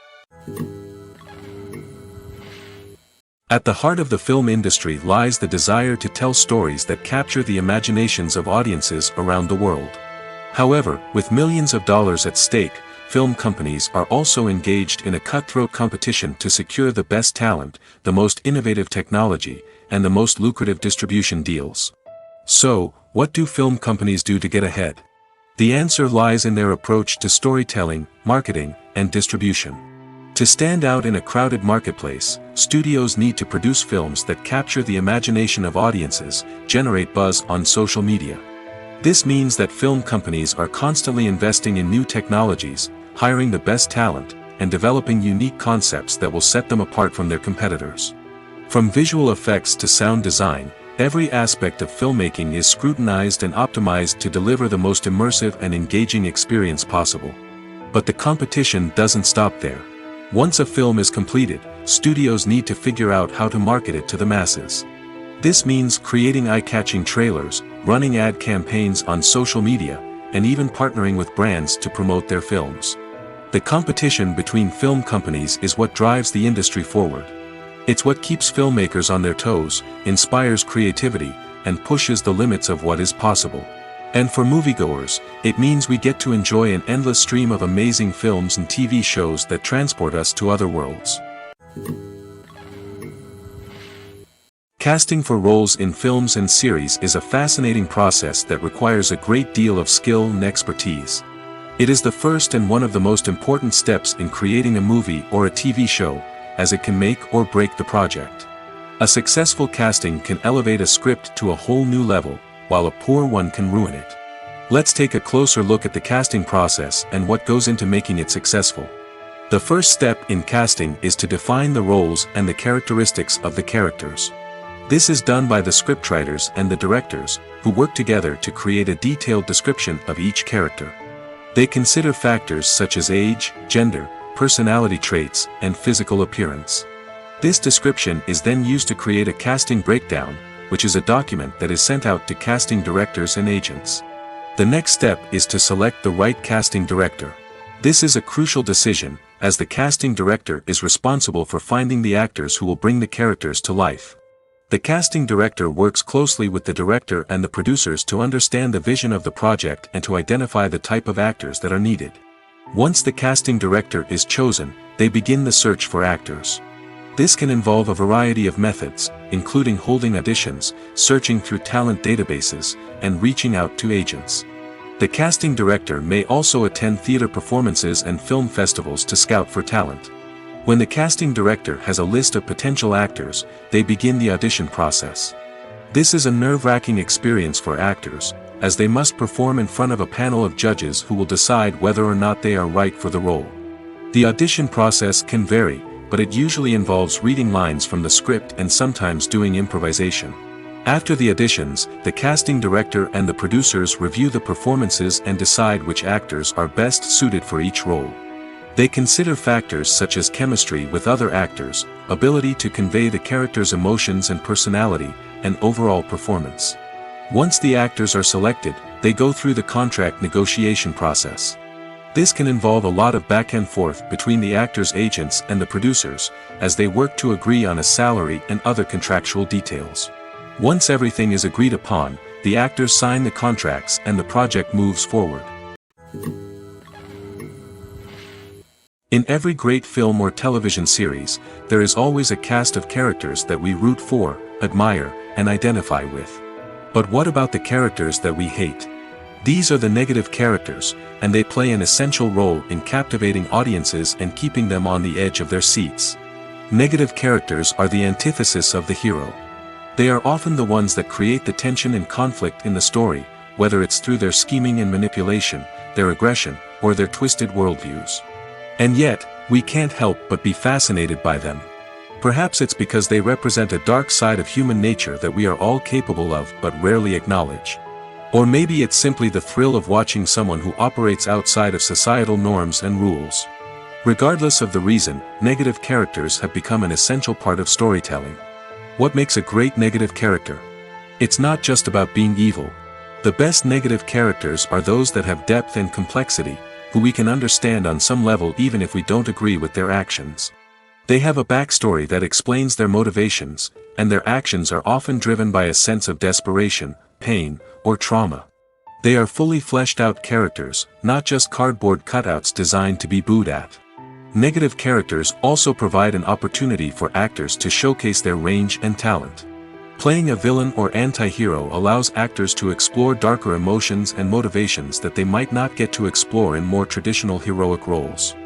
At the heart of the film industry lies the desire to tell stories that capture the imaginations of audiences around the world. However, with millions of dollars at stake, film companies are also engaged in a cutthroat competition to secure the best talent, the most innovative technology, and the most lucrative distribution deals. So, what do film companies do to get ahead? The answer lies in their approach to storytelling, marketing, and distribution. To stand out in a crowded marketplace, studios need to produce films that capture the imagination of audiences, generate buzz on social media. This means that film companies are constantly investing in new technologies, hiring the best talent, and developing unique concepts that will set them apart from their competitors. From visual effects to sound design, every aspect of filmmaking is scrutinized and optimized to deliver the most immersive and engaging experience possible. But the competition doesn't stop there. Once a film is completed, studios need to figure out how to market it to the masses. This means creating eye-catching trailers, running ad campaigns on social media, and even partnering with brands to promote their films. The competition between film companies is what drives the industry forward. It's what keeps filmmakers on their toes, inspires creativity, and pushes the limits of what is possible. And for moviegoers, it means we get to enjoy an endless stream of amazing films and TV shows that transport us to other worlds. Casting for roles in films and series is a fascinating process that requires a great deal of skill and expertise. It is the first and one of the most important steps in creating a movie or a TV show, as it can make or break the project. A successful casting can elevate a script to a whole new level, while a poor one can ruin it. Let's take a closer look at the casting process and what goes into making it successful. The first step in casting is to define the roles and the characteristics of the characters. This is done by the scriptwriters and the directors, who work together to create a detailed description of each character. They consider factors such as age, gender, personality traits, and physical appearance. This description is then used to create a casting breakdown, which is a document that is sent out to casting directors and agents. The next step is to select the right casting director. This is a crucial decision, as the casting director is responsible for finding the actors who will bring the characters to life. The casting director works closely with the director and the producers to understand the vision of the project and to identify the type of actors that are needed. Once the casting director is chosen, they begin the search for actors. This can involve a variety of methods, including holding auditions, searching through talent databases, and reaching out to agents. The casting director may also attend theater performances and film festivals to scout for talent. When the casting director has a list of potential actors, they begin the audition process. This is a nerve-wracking experience for actors, as they must perform in front of a panel of judges who will decide whether or not they are right for the role. The audition process can vary, but it usually involves reading lines from the script and sometimes doing improvisation. After the auditions, the casting director and the producers review the performances and decide which actors are best suited for each role. They consider factors such as chemistry with other actors, ability to convey the character's emotions and personality, and overall performance. Once the actors are selected, they go through the contract negotiation process. This can involve a lot of back and forth between the actors' agents and the producers, as they work to agree on a salary and other contractual details. Once everything is agreed upon, the actors sign the contracts and the project moves forward. In every great film or television series, there is always a cast of characters that we root for, admire, and identify with. But what about the characters that we hate? These are the negative characters, and they play an essential role in captivating audiences and keeping them on the edge of their seats. Negative characters are the antithesis of the hero. They are often the ones that create the tension and conflict in the story, whether it's through their scheming and manipulation, their aggression, or their twisted worldviews. And yet, we can't help but be fascinated by them. Perhaps it's because they represent a dark side of human nature that we are all capable of but rarely acknowledge. Or maybe it's simply the thrill of watching someone who operates outside of societal norms and rules. Regardless of the reason, negative characters have become an essential part of storytelling. What makes a great negative character? It's not just about being evil. The best negative characters are those that have depth and complexity, who we can understand on some level even if we don't agree with their actions. They have a backstory that explains their motivations, and their actions are often driven by a sense of desperation, pain, or trauma. They are fully fleshed out characters, not just cardboard cutouts designed to be booed at. Negative characters also provide an opportunity for actors to showcase their range and talent. Playing a villain or anti-hero allows actors to explore darker emotions and motivations that they might not get to explore in more traditional heroic roles.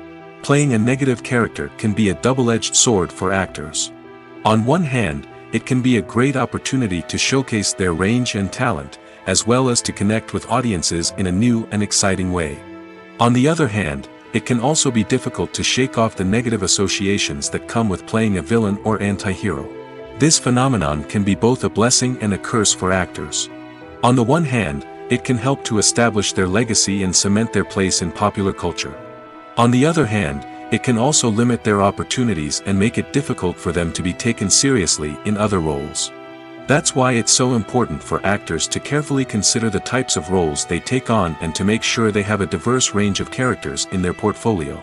Playing a negative character can be a double-edged sword for actors. On one hand, it can be a great opportunity to showcase their range and talent, as well as to connect with audiences in a new and exciting way. On the other hand, it can also be difficult to shake off the negative associations that come with playing a villain or anti-hero. This phenomenon can be both a blessing and a curse for actors. On the one hand, it can help to establish their legacy and cement their place in popular culture. On the other hand, it can also limit their opportunities and make it difficult for them to be taken seriously in other roles. That's why it's so important for actors to carefully consider the types of roles they take on and to make sure they have a diverse range of characters in their portfolio.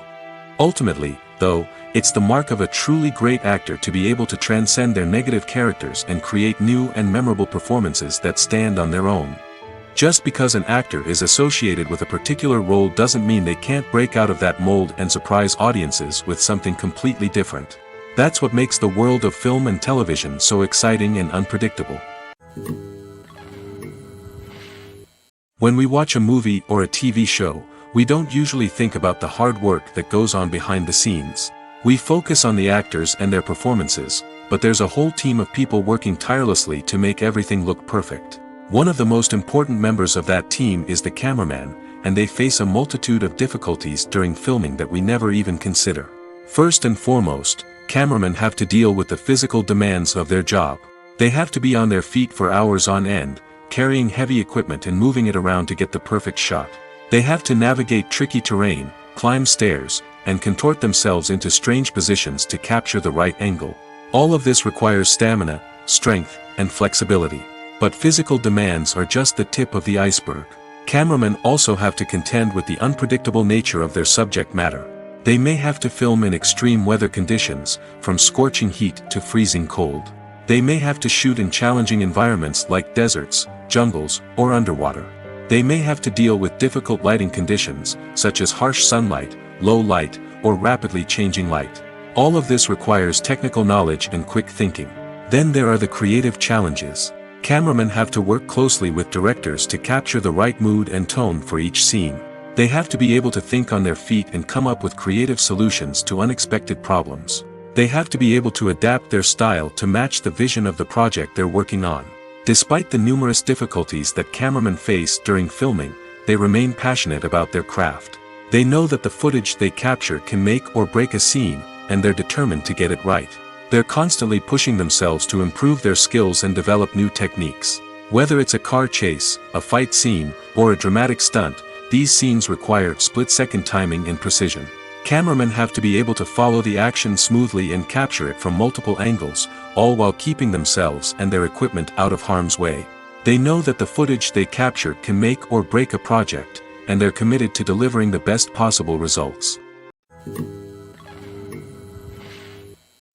Ultimately, though, it's the mark of a truly great actor to be able to transcend their negative characters and create new and memorable performances that stand on their own. Just because an actor is associated with a particular role doesn't mean they can't break out of that mold and surprise audiences with something completely different. That's what makes the world of film and television so exciting and unpredictable. When we watch a movie or a TV show, we don't usually think about the hard work that goes on behind the scenes. We focus on the actors and their performances, but there's a whole team of people working tirelessly to make everything look perfect. One of the most important members of that team is the cameraman, and they face a multitude of difficulties during filming that we never even consider. First and foremost, cameramen have to deal with the physical demands of their job. They have to be on their feet for hours on end, carrying heavy equipment and moving it around to get the perfect shot. They have to navigate tricky terrain, climb stairs, and contort themselves into strange positions to capture the right angle. All of this requires stamina, strength, and flexibility. But physical demands are just the tip of the iceberg. Cameramen also have to contend with the unpredictable nature of their subject matter. They may have to film in extreme weather conditions, from scorching heat to freezing cold. They may have to shoot in challenging environments like deserts, jungles, or underwater. They may have to deal with difficult lighting conditions, such as harsh sunlight, low light, or rapidly changing light. All of this requires technical knowledge and quick thinking. Then there are the creative challenges. Cameramen have to work closely with directors to capture the right mood and tone for each scene. They have to be able to think on their feet and come up with creative solutions to unexpected problems. They have to be able to adapt their style to match the vision of the project they're working on. Despite the numerous difficulties that cameramen face during filming, they remain passionate about their craft. They know that the footage they capture can make or break a scene, and they're determined to get it right. They're constantly pushing themselves to improve their skills and develop new techniques. Whether it's a car chase, a fight scene, or a dramatic stunt, these scenes require split-second timing and precision. Cameramen have to be able to follow the action smoothly and capture it from multiple angles, all while keeping themselves and their equipment out of harm's way. They know that the footage they capture can make or break a project, and they're committed to delivering the best possible results.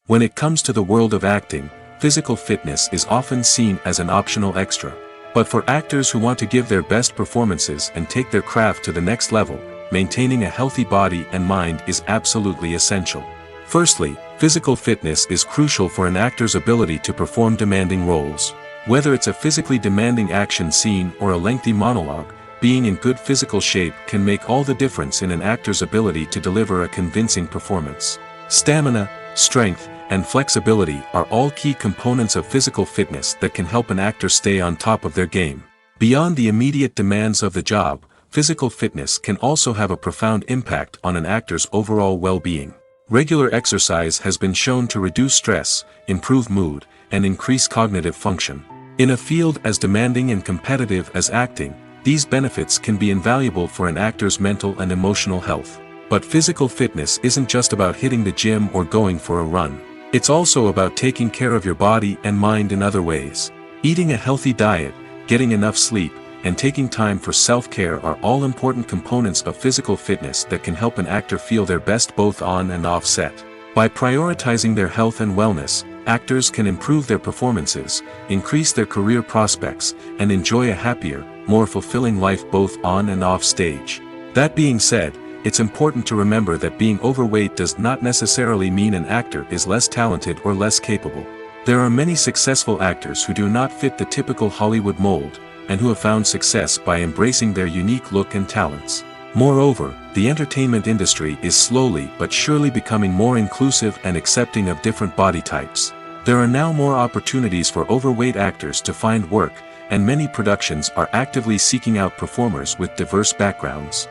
When it comes to the world of acting, physical fitness is often seen as an optional extra. But for actors who want to give their best performances and take their craft to the next level, maintaining a healthy body and mind is absolutely essential. Firstly, physical fitness is crucial for an actor's ability to perform demanding roles. Whether it's a physically demanding action scene or a lengthy monologue, being in good physical shape can make all the difference in an actor's ability to deliver a convincing performance. Stamina, strength, and flexibility are all key components of physical fitness that can help an actor stay on top of their game. Beyond the immediate demands of the job, physical fitness can also have a profound impact on an actor's overall well-being. Regular exercise has been shown to reduce stress, improve mood, and increase cognitive function. In a field as demanding and competitive as acting, these benefits can be invaluable for an actor's mental and emotional health. But physical fitness isn't just about hitting the gym or going for a run. It's also about taking care of your body and mind in other ways. Eating a healthy diet, getting enough sleep, and taking time for self-care are all important components of physical fitness that can help an actor feel their best both on and off set. By prioritizing their health and wellness, actors can improve their performances, increase their career prospects, and enjoy a happier, more fulfilling life both on and off stage. That being said, it's important to remember that being overweight does not necessarily mean an actor is less talented or less capable. There are many successful actors who do not fit the typical Hollywood mold, and who have found success by embracing their unique look and talents. Moreover, the entertainment industry is slowly but surely becoming more inclusive and accepting of different body types. There are now more opportunities for overweight actors to find work, and many productions are actively seeking out performers with diverse backgrounds.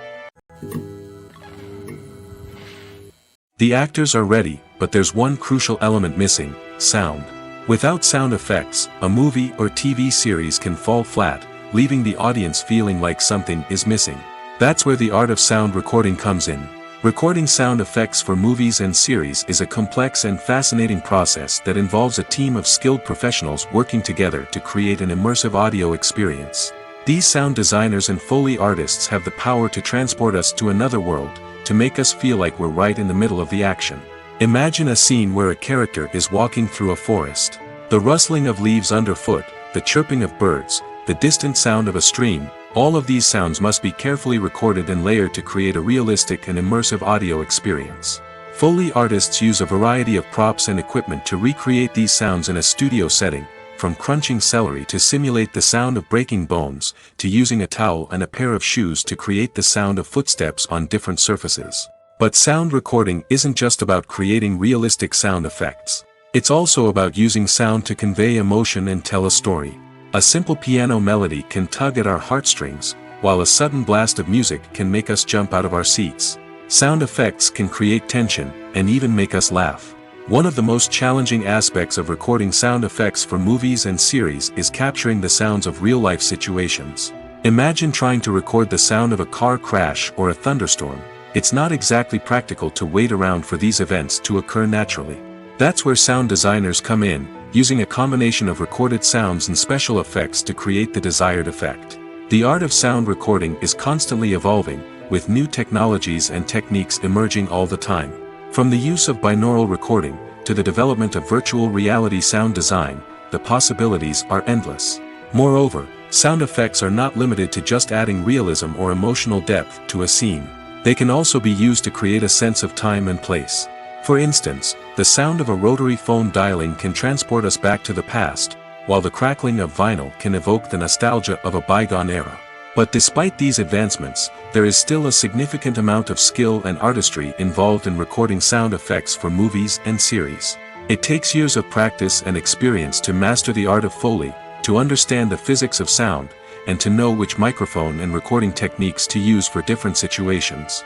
The actors are ready, but there's one crucial element missing: sound. Without sound effects, a movie or TV series can fall flat, leaving the audience feeling like something is missing. That's where the art of sound recording comes in. Recording sound effects for movies and series is a complex and fascinating process that involves a team of skilled professionals working together to create an immersive audio experience. These sound designers and Foley artists have the power to transport us to another world, to make us feel like we're right in the middle of the action. Imagine a scene where a character is walking through a forest. The rustling of leaves underfoot, the chirping of birds, the distant sound of a stream, all of these sounds must be carefully recorded and layered to create a realistic and immersive audio experience. Foley artists use a variety of props and equipment to recreate these sounds in a studio setting, from crunching celery to simulate the sound of breaking bones, to using a towel and a pair of shoes to create the sound of footsteps on different surfaces. But sound recording isn't just about creating realistic sound effects. It's also about using sound to convey emotion and tell a story. A simple piano melody can tug at our heartstrings, while a sudden blast of music can make us jump out of our seats. Sound effects can create tension, and even make us laugh. One of the most challenging aspects of recording sound effects for movies and series is capturing the sounds of real-life situations. Imagine trying to record the sound of a car crash or a thunderstorm. It's not exactly practical to wait around for these events to occur naturally. That's where sound designers come in, using a combination of recorded sounds and special effects to create the desired effect. The art of sound recording is constantly evolving, with new technologies and techniques emerging all the time. From the use of binaural recording, to the development of virtual reality sound design, the possibilities are endless. Moreover, sound effects are not limited to just adding realism or emotional depth to a scene. They can also be used to create a sense of time and place. For instance, the sound of a rotary phone dialing can transport us back to the past, while the crackling of vinyl can evoke the nostalgia of a bygone era. But despite these advancements, there is still a significant amount of skill and artistry involved in recording sound effects for movies and series. It takes years of practice and experience to master the art of Foley, to understand the physics of sound, and to know which microphone and recording techniques to use for different situations.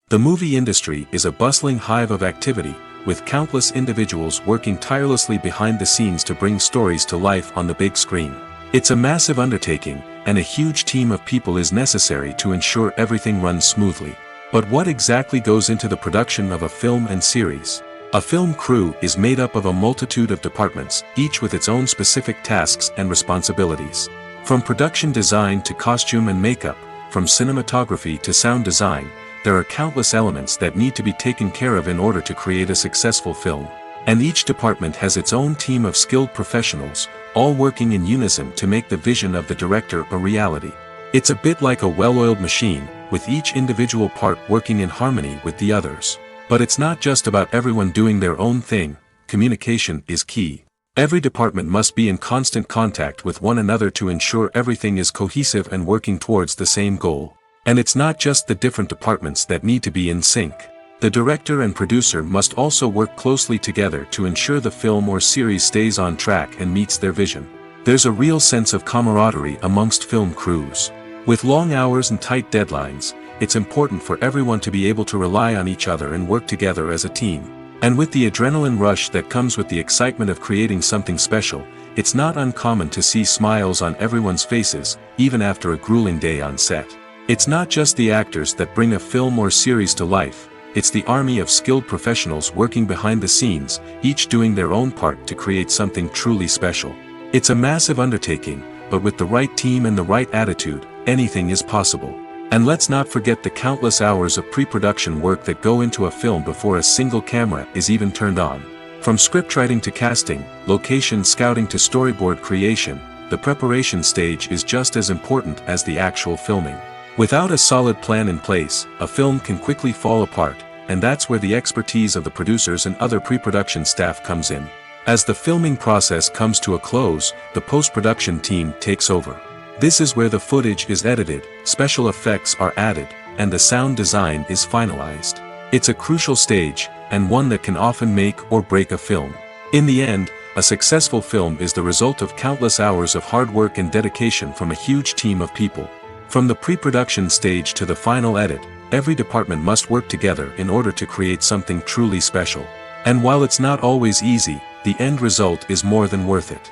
The movie industry is a bustling hive of activity, with countless individuals working tirelessly behind the scenes to bring stories to life on the big screen. It's a massive undertaking, and a huge team of people is necessary to ensure everything runs smoothly. But what exactly goes into the production of a film and series? A film crew is made up of a multitude of departments, each with its own specific tasks and responsibilities. From production design to costume and makeup, from cinematography to sound design, there are countless elements that need to be taken care of in order to create a successful film. And each department has its own team of skilled professionals, all working in unison to make the vision of the director a reality. It's a bit like a well-oiled machine, with each individual part working in harmony with the others. But it's not just about everyone doing their own thing. Communication is key. Every department must be in constant contact with one another to ensure everything is cohesive and working towards the same goal. And it's not just the different departments that need to be in sync. The director and producer must also work closely together to ensure the film or series stays on track and meets their vision. There's a real sense of camaraderie amongst film crews. With long hours and tight deadlines, it's important for everyone to be able to rely on each other and work together as a team. And with the adrenaline rush that comes with the excitement of creating something special, it's not uncommon to see smiles on everyone's faces, even after a grueling day on set. It's not just the actors that bring a film or series to life, it's the army of skilled professionals working behind the scenes, each doing their own part to create something truly special. It's a massive undertaking, but with the right team and the right attitude, anything is possible. And let's not forget the countless hours of pre-production work that go into a film before a single camera is even turned on. From scriptwriting to casting, location scouting to storyboard creation, the preparation stage is just as important as the actual filming. Without a solid plan in place, a film can quickly fall apart, and that's where the expertise of the producers and other pre-production staff comes in. As the filming process comes to a close, the post-production team takes over. This is where the footage is edited, special effects are added, and the sound design is finalized. It's a crucial stage, and one that can often make or break a film. In the end, a successful film is the result of countless hours of hard work and dedication from a huge team of people. From the pre-production stage to the final edit, every department must work together in order to create something truly special. And while it's not always easy, the end result is more than worth it.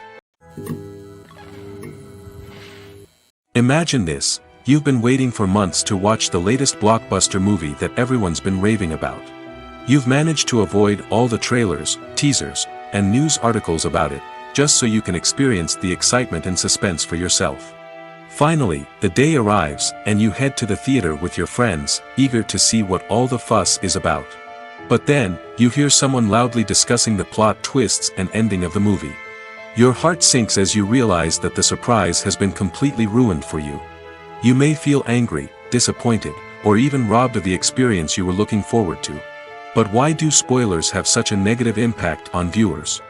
Imagine this, you've been waiting for months to watch the latest blockbuster movie that everyone's been raving about. You've managed to avoid all the trailers, teasers, and news articles about it, just so you can experience the excitement and suspense for yourself. Finally, the day arrives, and you head to the theater with your friends, eager to see what all the fuss is about. But then, you hear someone loudly discussing the plot twists and ending of the movie. Your heart sinks as you realize that the surprise has been completely ruined for you. You may feel angry, disappointed, or even robbed of the experience you were looking forward to. But why do spoilers have such a negative impact on viewers?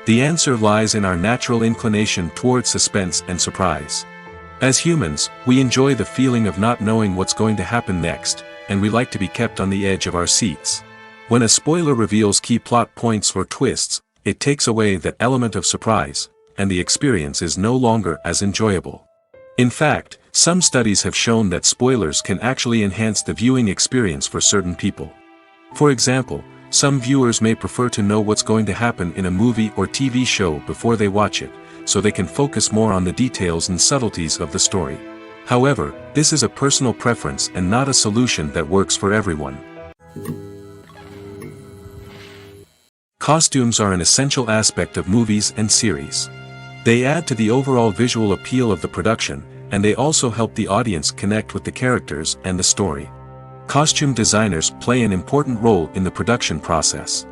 The answer lies in our natural inclination towards suspense and surprise. As humans, we enjoy the feeling of not knowing what's going to happen next, and we like to be kept on the edge of our seats. When a spoiler reveals key plot points or twists, it takes away that element of surprise, and the experience is no longer as enjoyable. In fact, some studies have shown that spoilers can actually enhance the viewing experience for certain people. For example, some viewers may prefer to know what's going to happen in a movie or TV show before they watch it, so they can focus more on the details and subtleties of the story. However, this is a personal preference and not a solution that works for everyone. Costumes are an essential aspect of movies and series. They add to the overall visual appeal of the production, and they also help the audience connect with the characters and the story. Costume designers play an important role in the production process.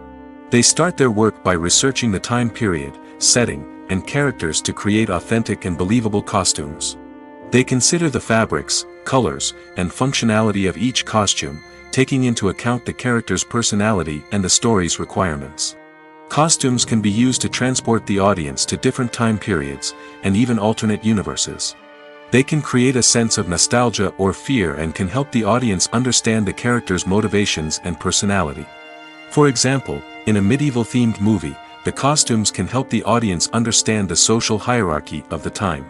They start their work by researching the time period, setting, and characters to create authentic and believable costumes. They consider the fabrics, colors, and functionality of each costume, taking into account the character's personality and the story's requirements. Costumes can be used to transport the audience to different time periods, and even alternate universes. They can create a sense of nostalgia or fear and can help the audience understand the character's motivations and personality. For example, in a medieval-themed movie, the costumes can help the audience understand the social hierarchy of the time.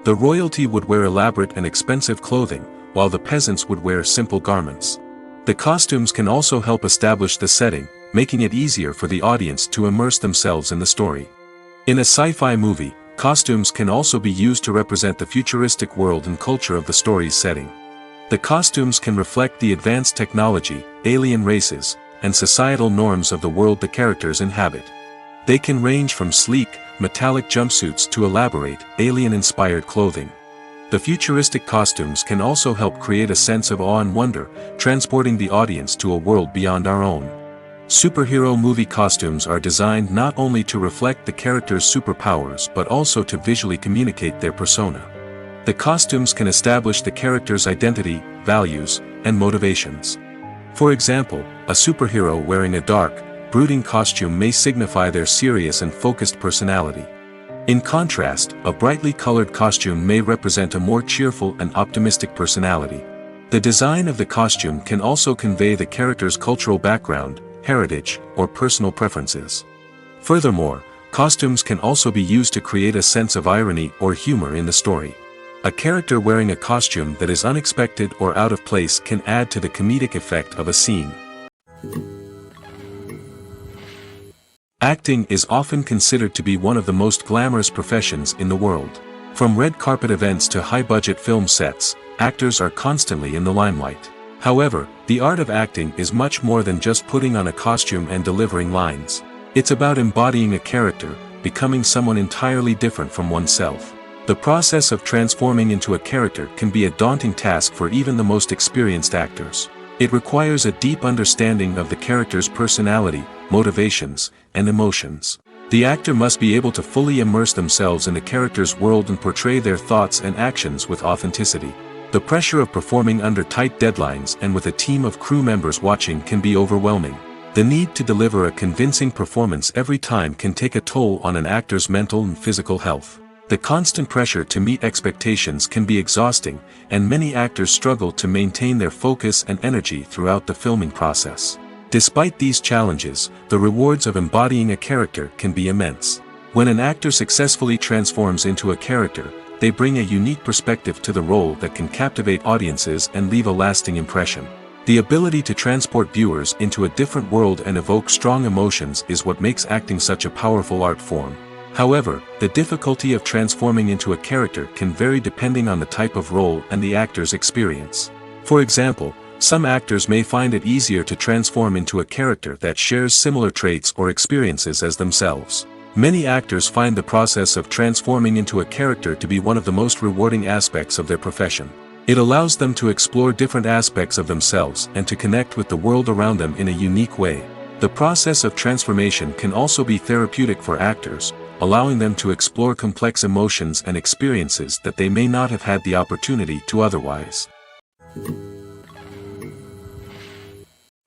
The royalty would wear elaborate and expensive clothing, while the peasants would wear simple garments. The costumes can also help establish the setting, making it easier for the audience to immerse themselves in the story. In a sci-fi movie, costumes can also be used to represent the futuristic world and culture of the story's setting. The costumes can reflect the advanced technology, alien races, and societal norms of the world the characters inhabit. They can range from sleek, metallic jumpsuits to elaborate, alien-inspired clothing. The futuristic costumes can also help create a sense of awe and wonder, transporting the audience to a world beyond our own. Superhero movie costumes are designed not only to reflect the character's superpowers but also to visually communicate their persona. The costumes can establish the character's identity, values, and motivations. For example, a superhero wearing a dark, brooding costume may signify their serious and focused personality. In contrast, a brightly colored costume may represent a more cheerful and optimistic personality. The design of the costume can also convey the character's cultural background, heritage, or personal preferences. Furthermore, costumes can also be used to create a sense of irony or humor in the story. A character wearing a costume that is unexpected or out of place can add to the comedic effect of a scene. Acting is often considered to be one of the most glamorous professions in the world. From red carpet events to high-budget film sets, actors are constantly in the limelight. However, the art of acting is much more than just putting on a costume and delivering lines. It's about embodying a character, becoming someone entirely different from oneself. The process of transforming into a character can be a daunting task for even the most experienced actors. It requires a deep understanding of the character's personality, motivations, and emotions. The actor must be able to fully immerse themselves in the character's world and portray their thoughts and actions with authenticity. The pressure of performing under tight deadlines and with a team of crew members watching can be overwhelming. The need to deliver a convincing performance every time can take a toll on an actor's mental and physical health. The constant pressure to meet expectations can be exhausting, and many actors struggle to maintain their focus and energy throughout the filming process. Despite these challenges, the rewards of embodying a character can be immense. When an actor successfully transforms into a character, they bring a unique perspective to the role that can captivate audiences and leave a lasting impression. The ability to transport viewers into a different world and evoke strong emotions is what makes acting such a powerful art form. However, the difficulty of transforming into a character can vary depending on the type of role and the actor's experience. For example, some actors may find it easier to transform into a character that shares similar traits or experiences as themselves. Many actors find the process of transforming into a character to be one of the most rewarding aspects of their profession. It allows them to explore different aspects of themselves and to connect with the world around them in a unique way. The process of transformation can also be therapeutic for actors, allowing them to explore complex emotions and experiences that they may not have had the opportunity to otherwise.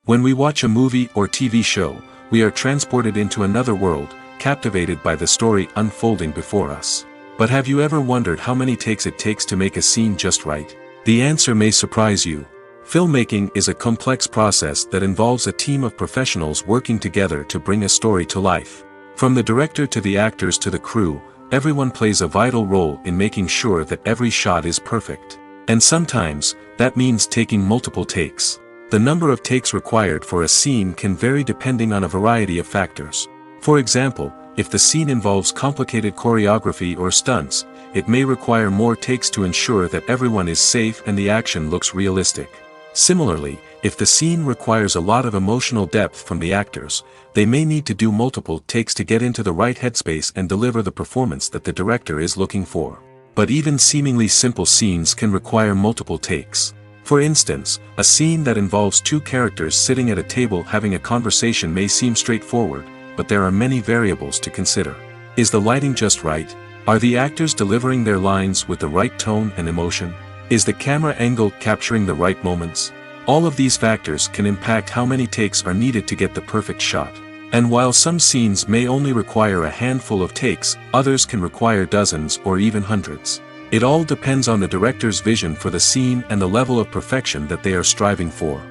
When we watch a movie or TV show, we are transported into another world, captivated by the story unfolding before us. But have you ever wondered how many takes it takes to make a scene just right? The answer may surprise you. Filmmaking is a complex process that involves a team of professionals working together to bring a story to life. From the director to the actors to the crew, everyone plays a vital role in making sure that every shot is perfect. And sometimes, that means taking multiple takes. The number of takes required for a scene can vary depending on a variety of factors. For example, if the scene involves complicated choreography or stunts, it may require more takes to ensure that everyone is safe and the action looks realistic. Similarly, if the scene requires a lot of emotional depth from the actors, they may need to do multiple takes to get into the right headspace and deliver the performance that the director is looking for. But even seemingly simple scenes can require multiple takes. For instance, a scene that involves two characters sitting at a table having a conversation may seem straightforward, but there are many variables to consider. Is the lighting just right? Are the actors delivering their lines with the right tone and emotion? Is the camera angle capturing the right moments? All of these factors can impact how many takes are needed to get the perfect shot. And while some scenes may only require a handful of takes, others can require dozens or even hundreds. It all depends on the director's vision for the scene and the level of perfection that they are striving for.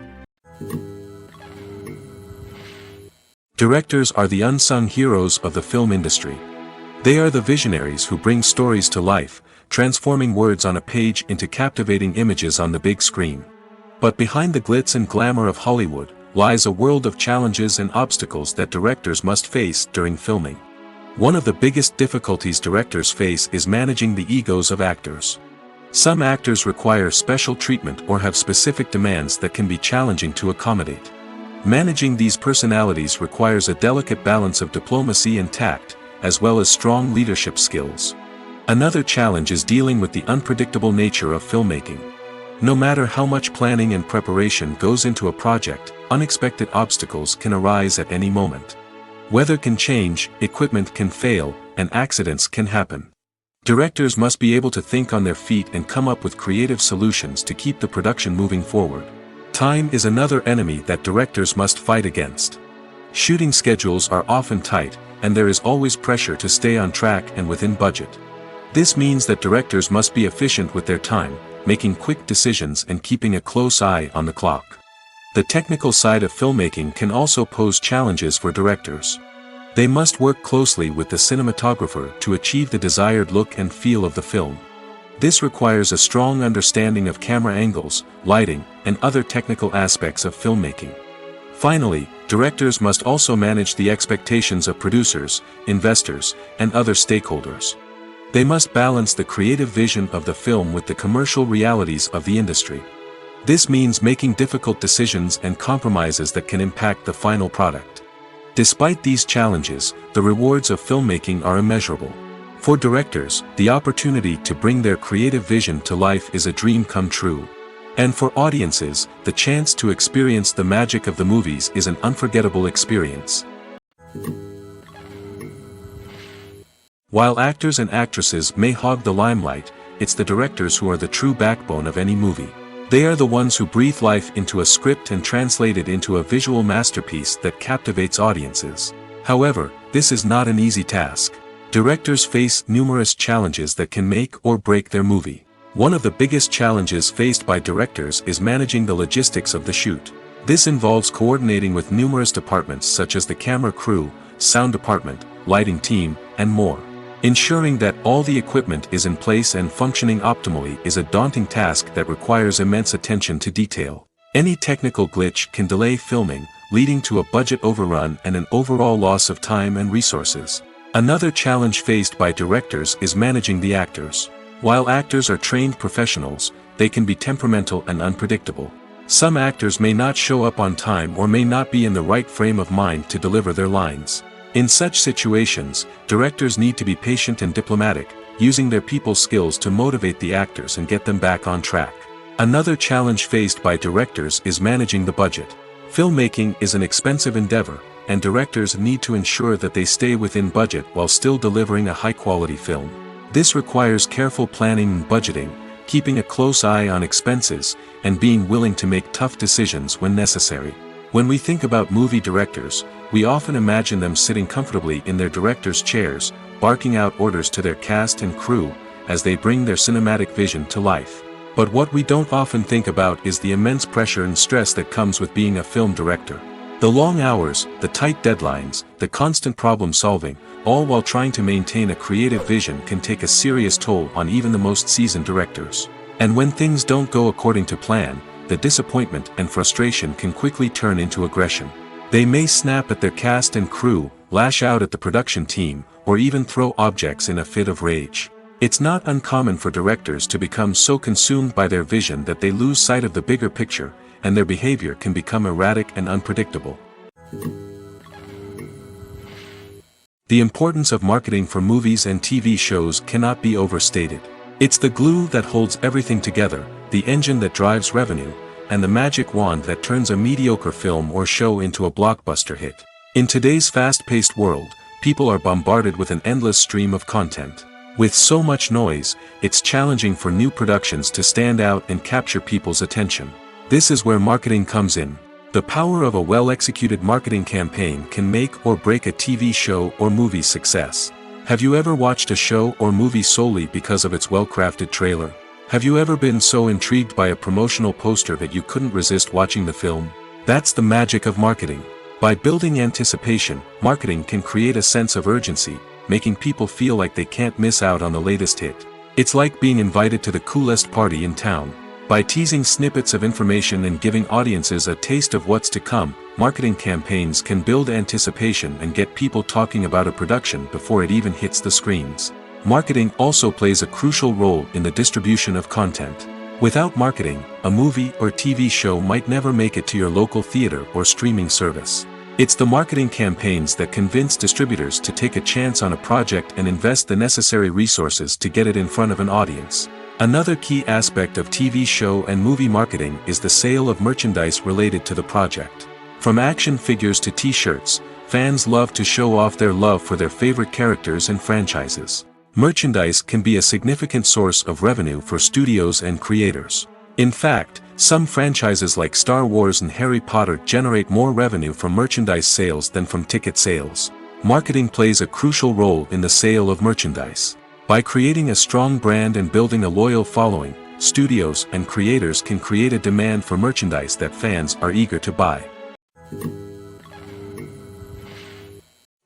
Directors are the unsung heroes of the film industry. They are the visionaries who bring stories to life, transforming words on a page into captivating images on the big screen. But behind the glitz and glamour of Hollywood, lies a world of challenges and obstacles that directors must face during filming. One of the biggest difficulties directors face is managing the egos of actors. Some actors require special treatment or have specific demands that can be challenging to accommodate. Managing these personalities requires a delicate balance of diplomacy and tact, as well as strong leadership skills. Another challenge is dealing with the unpredictable nature of filmmaking. No matter how much planning and preparation goes into a project, unexpected obstacles can arise at any moment. Weather can change, equipment can fail, and accidents can happen. Directors must be able to think on their feet and come up with creative solutions to keep the production moving forward. Time is another enemy that directors must fight against. Shooting schedules are often tight, and there is always pressure to stay on track and within budget. This means that directors must be efficient with their time, making quick decisions and keeping a close eye on the clock. The technical side of filmmaking can also pose challenges for directors. They must work closely with the cinematographer to achieve the desired look and feel of the film. This requires a strong understanding of camera angles, lighting, and other technical aspects of filmmaking. Finally, directors must also manage the expectations of producers, investors, and other stakeholders. They must balance the creative vision of the film with the commercial realities of the industry. This means making difficult decisions and compromises that can impact the final product. Despite these challenges, the rewards of filmmaking are immeasurable. For directors, the opportunity to bring their creative vision to life is a dream come true. And for audiences, the chance to experience the magic of the movies is an unforgettable experience. While actors and actresses may hog the limelight, it's the directors who are the true backbone of any movie. They are the ones who breathe life into a script and translate it into a visual masterpiece that captivates audiences. However, this is not an easy task. Directors face numerous challenges that can make or break their movie. One of the biggest challenges faced by directors is managing the logistics of the shoot. This involves coordinating with numerous departments such as the camera crew, sound department, lighting team, and more. Ensuring that all the equipment is in place and functioning optimally is a daunting task that requires immense attention to detail. Any technical glitch can delay filming, leading to a budget overrun and an overall loss of time and resources. Another challenge faced by directors is managing the actors. While actors are trained professionals, they can be temperamental and unpredictable. Some actors may not show up on time or may not be in the right frame of mind to deliver their lines. In such situations, directors need to be patient and diplomatic, using their people skills to motivate the actors and get them back on track. Another challenge faced by directors is managing the budget. Filmmaking is an expensive endeavor, and directors need to ensure that they stay within budget while still delivering a high-quality film. This requires careful planning and budgeting, keeping a close eye on expenses, and being willing to make tough decisions when necessary. When we think about movie directors, we often imagine them sitting comfortably in their director's chairs, barking out orders to their cast and crew, as they bring their cinematic vision to life. But what we don't often think about is the immense pressure and stress that comes with being a film director. The long hours, the tight deadlines, the constant problem solving, all while trying to maintain a creative vision can take a serious toll on even the most seasoned directors. And when things don't go according to plan, the disappointment and frustration can quickly turn into aggression. They may snap at their cast and crew, lash out at the production team, or even throw objects in a fit of rage. It's not uncommon for directors to become so consumed by their vision that they lose sight of the bigger picture, and their behavior can become erratic and unpredictable. The importance of marketing for movies and TV shows cannot be overstated. It's the glue that holds everything together, the engine that drives revenue, and the magic wand that turns a mediocre film or show into a blockbuster hit. In today's fast-paced world, people are bombarded with an endless stream of content. With so much noise, it's challenging for new productions to stand out and capture people's attention. This is where marketing comes in. The power of a well-executed marketing campaign can make or break a TV show or movie's success. Have you ever watched a show or movie solely because of its well-crafted trailer? Have you ever been so intrigued by a promotional poster that you couldn't resist watching the film? That's the magic of marketing. By building anticipation, marketing can create a sense of urgency, making people feel like they can't miss out on the latest hit. It's like being invited to the coolest party in town. By teasing snippets of information and giving audiences a taste of what's to come, marketing campaigns can build anticipation and get people talking about a production before it even hits the screens. Marketing also plays a crucial role in the distribution of content. Without marketing, a movie or TV show might never make it to your local theater or streaming service. It's the marketing campaigns that convince distributors to take a chance on a project and invest the necessary resources to get it in front of an audience. Another key aspect of TV show and movie marketing is the sale of merchandise related to the project. From action figures to t-shirts, fans love to show off their love for their favorite characters and franchises. Merchandise can be a significant source of revenue for studios and creators. In fact, some franchises like Star Wars and Harry Potter generate more revenue from merchandise sales than from ticket sales. Marketing plays a crucial role in the sale of merchandise. By creating a strong brand and building a loyal following, studios and creators can create a demand for merchandise that fans are eager to buy.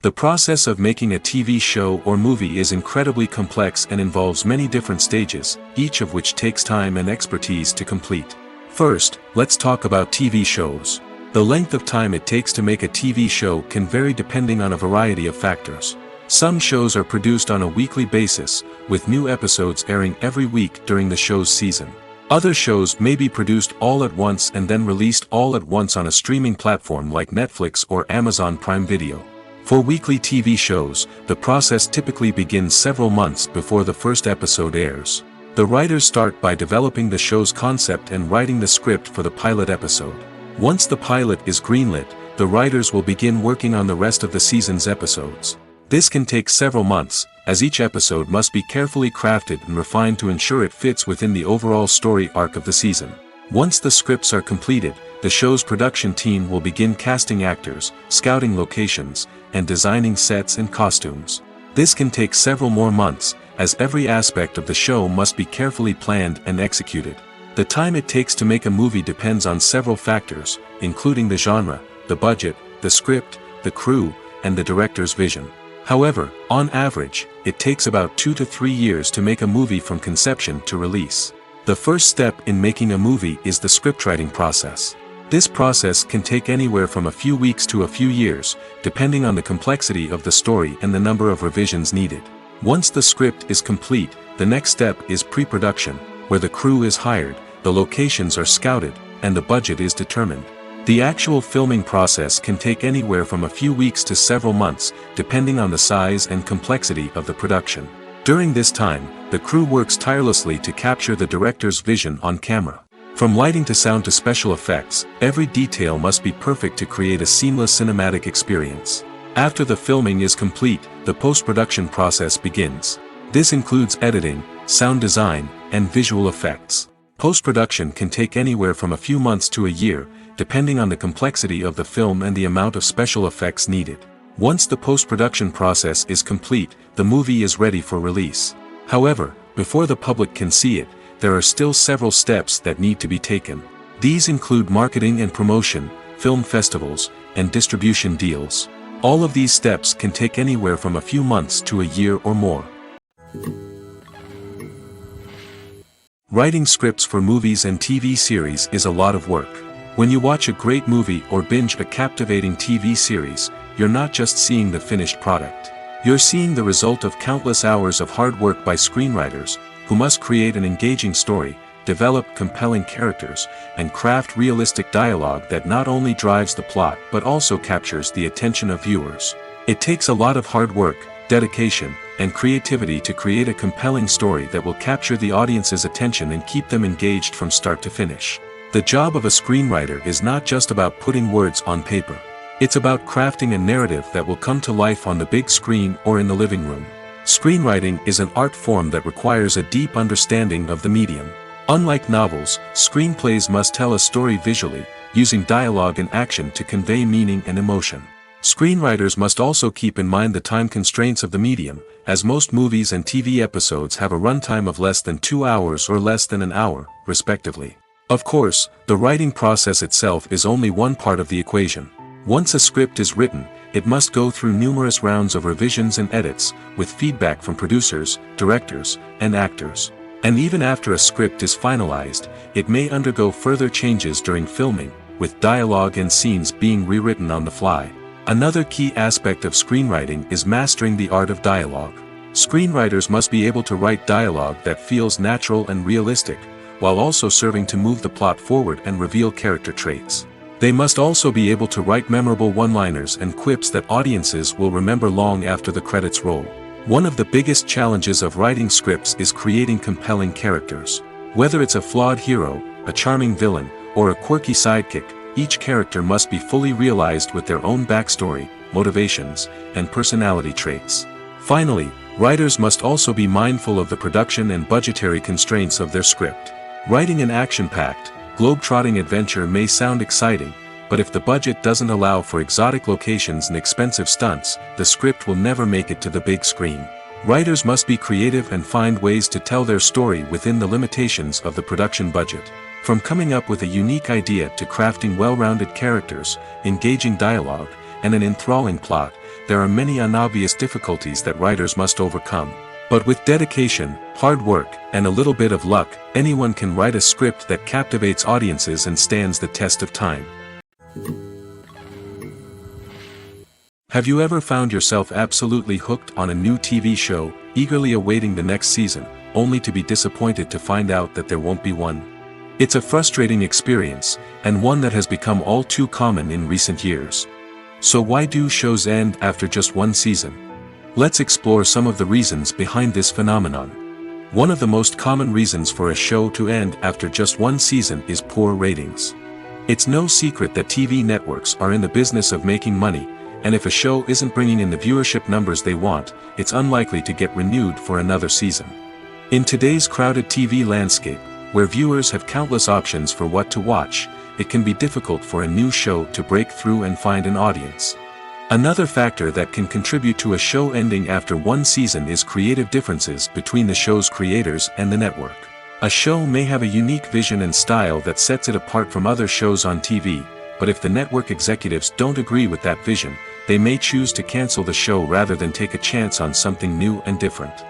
The process of making a TV show or movie is incredibly complex and involves many different stages, each of which takes time and expertise to complete. First, let's talk about TV shows. The length of time it takes to make a TV show can vary depending on a variety of factors. Some shows are produced on a weekly basis, with new episodes airing every week during the show's season. Other shows may be produced all at once and then released all at once on a streaming platform like Netflix or Amazon Prime Video. For weekly TV shows, the process typically begins several months before the first episode airs. The writers start by developing the show's concept and writing the script for the pilot episode. Once the pilot is greenlit, the writers will begin working on the rest of the season's episodes. This can take several months, as each episode must be carefully crafted and refined to ensure it fits within the overall story arc of the season. Once the scripts are completed, the show's production team will begin casting actors, scouting locations, and designing sets and costumes. This can take several more months, as every aspect of the show must be carefully planned and executed. The time it takes to make a movie depends on several factors, including the genre, the budget, the script, the crew, and the director's vision. However, on average, it takes about 2 to 3 years to make a movie from conception to release. The first step in making a movie is the scriptwriting process. This process can take anywhere from a few weeks to a few years, depending on the complexity of the story and the number of revisions needed. Once the script is complete, the next step is pre-production, where the crew is hired, the locations are scouted, and the budget is determined. The actual filming process can take anywhere from a few weeks to several months, depending on the size and complexity of the production. During this time, the crew works tirelessly to capture the director's vision on camera. From lighting to sound to special effects, every detail must be perfect to create a seamless cinematic experience. After the filming is complete, the post-production process begins. This includes editing, sound design, and visual effects. Post-production can take anywhere from a few months to a year, depending on the complexity of the film and the amount of special effects needed. Once the post-production process is complete, the movie is ready for release. However, before the public can see it, there are still several steps that need to be taken. These include marketing and promotion, film festivals, and distribution deals. All of these steps can take anywhere from a few months to a year or more. Writing scripts for movies and TV series is a lot of work. When you watch a great movie or binge a captivating TV series, you're not just seeing the finished product. You're seeing the result of countless hours of hard work by screenwriters, who must create an engaging story, develop compelling characters, and craft realistic dialogue that not only drives the plot but also captures the attention of viewers. It takes a lot of hard work, dedication, and creativity to create a compelling story that will capture the audience's attention and keep them engaged from start to finish. The job of a screenwriter is not just about putting words on paper. It's about crafting a narrative that will come to life on the big screen or in the living room. Screenwriting is an art form that requires a deep understanding of the medium. Unlike novels, screenplays must tell a story visually, using dialogue and action to convey meaning and emotion. Screenwriters must also keep in mind the time constraints of the medium, as most movies and TV episodes have a runtime of less than 2 hours or less than an hour, respectively. Of course, the writing process itself is only one part of the equation. Once a script is written, it must go through numerous rounds of revisions and edits, with feedback from producers, directors, and actors. And even after a script is finalized, it may undergo further changes during filming, with dialogue and scenes being rewritten on the fly. Another key aspect of screenwriting is mastering the art of dialogue. Screenwriters must be able to write dialogue that feels natural and realistic, while also serving to move the plot forward and reveal character traits. They must also be able to write memorable one-liners and quips that audiences will remember long after the credits roll. One of the biggest challenges of writing scripts is creating compelling characters. Whether it's a flawed hero, a charming villain, or a quirky sidekick, each character must be fully realized with their own backstory, motivations, and personality traits. Finally, writers must also be mindful of the production and budgetary constraints of their script. Writing an action-packed, globe-trotting adventure may sound exciting, but if the budget doesn't allow for exotic locations and expensive stunts, the script will never make it to the big screen. Writers must be creative and find ways to tell their story within the limitations of the production budget. From coming up with a unique idea to crafting well-rounded characters, engaging dialogue, and an enthralling plot, there are many unobvious difficulties that writers must overcome. But with dedication, hard work, and a little bit of luck, anyone can write a script that captivates audiences and stands the test of time. Have you ever found yourself absolutely hooked on a new TV show, eagerly awaiting the next season, only to be disappointed to find out that there won't be one? It's a frustrating experience, and one that has become all too common in recent years. So why do shows end after just one season? Let's explore some of the reasons behind this phenomenon. One of the most common reasons for a show to end after just one season is poor ratings. It's no secret that TV networks are in the business of making money, and if a show isn't bringing in the viewership numbers they want, it's unlikely to get renewed for another season. In today's crowded TV landscape, where viewers have countless options for what to watch, it can be difficult for a new show to break through and find an audience. Another factor that can contribute to a show ending after one season is creative differences between the show's creators and the network. A show may have a unique vision and style that sets it apart from other shows on TV, but if the network executives don't agree with that vision, they may choose to cancel the show rather than take a chance on something new and different.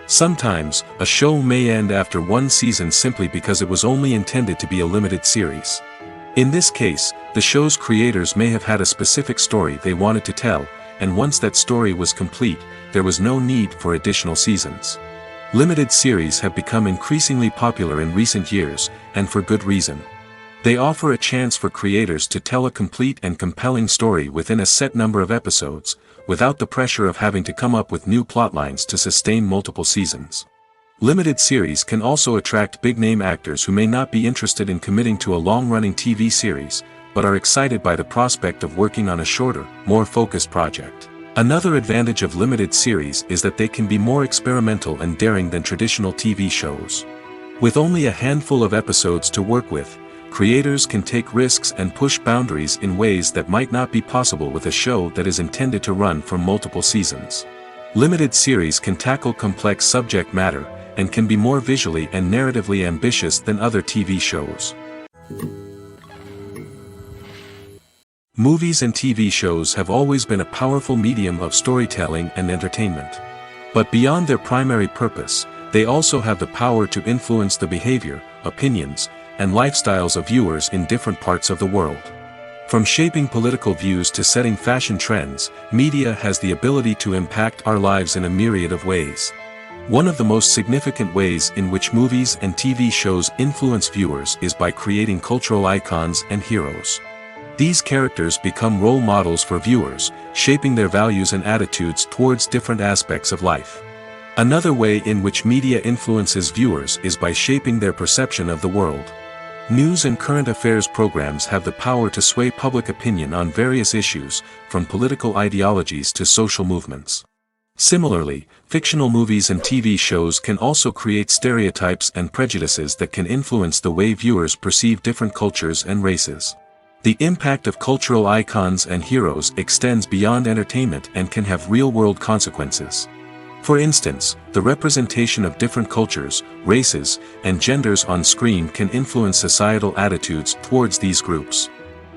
Sometimes, a show may end after one season simply because it was only intended to be a limited series. In this case, the show's creators may have had a specific story they wanted to tell, and once that story was complete, there was no need for additional seasons. Limited series have become increasingly popular in recent years, and for good reason. They offer a chance for creators to tell a complete and compelling story within a set number of episodes, without the pressure of having to come up with new plotlines to sustain multiple seasons. Limited series can also attract big-name actors who may not be interested in committing to a long-running TV series, but are excited by the prospect of working on a shorter, more focused project. Another advantage of limited series is that they can be more experimental and daring than traditional TV shows. With only a handful of episodes to work with, creators can take risks and push boundaries in ways that might not be possible with a show that is intended to run for multiple seasons. Limited series can tackle complex subject matter, and can be more visually and narratively ambitious than other TV shows. Movies and TV shows have always been a powerful medium of storytelling and entertainment. But beyond their primary purpose, they also have the power to influence the behavior, opinions, and lifestyles of viewers in different parts of the world. From shaping political views to setting fashion trends, media has the ability to impact our lives in a myriad of ways. One of the most significant ways in which movies and TV shows influence viewers is by creating cultural icons and heroes. These characters become role models for viewers, shaping their values and attitudes towards different aspects of life. Another way in which media influences viewers is by shaping their perception of the world. News and current affairs programs have the power to sway public opinion on various issues, from political ideologies to social movements. Similarly, fictional movies and TV shows can also create stereotypes and prejudices that can influence the way viewers perceive different cultures and races. The impact of cultural icons and heroes extends beyond entertainment and can have real-world consequences. For instance, the representation of different cultures, races, and genders on screen can influence societal attitudes towards these groups.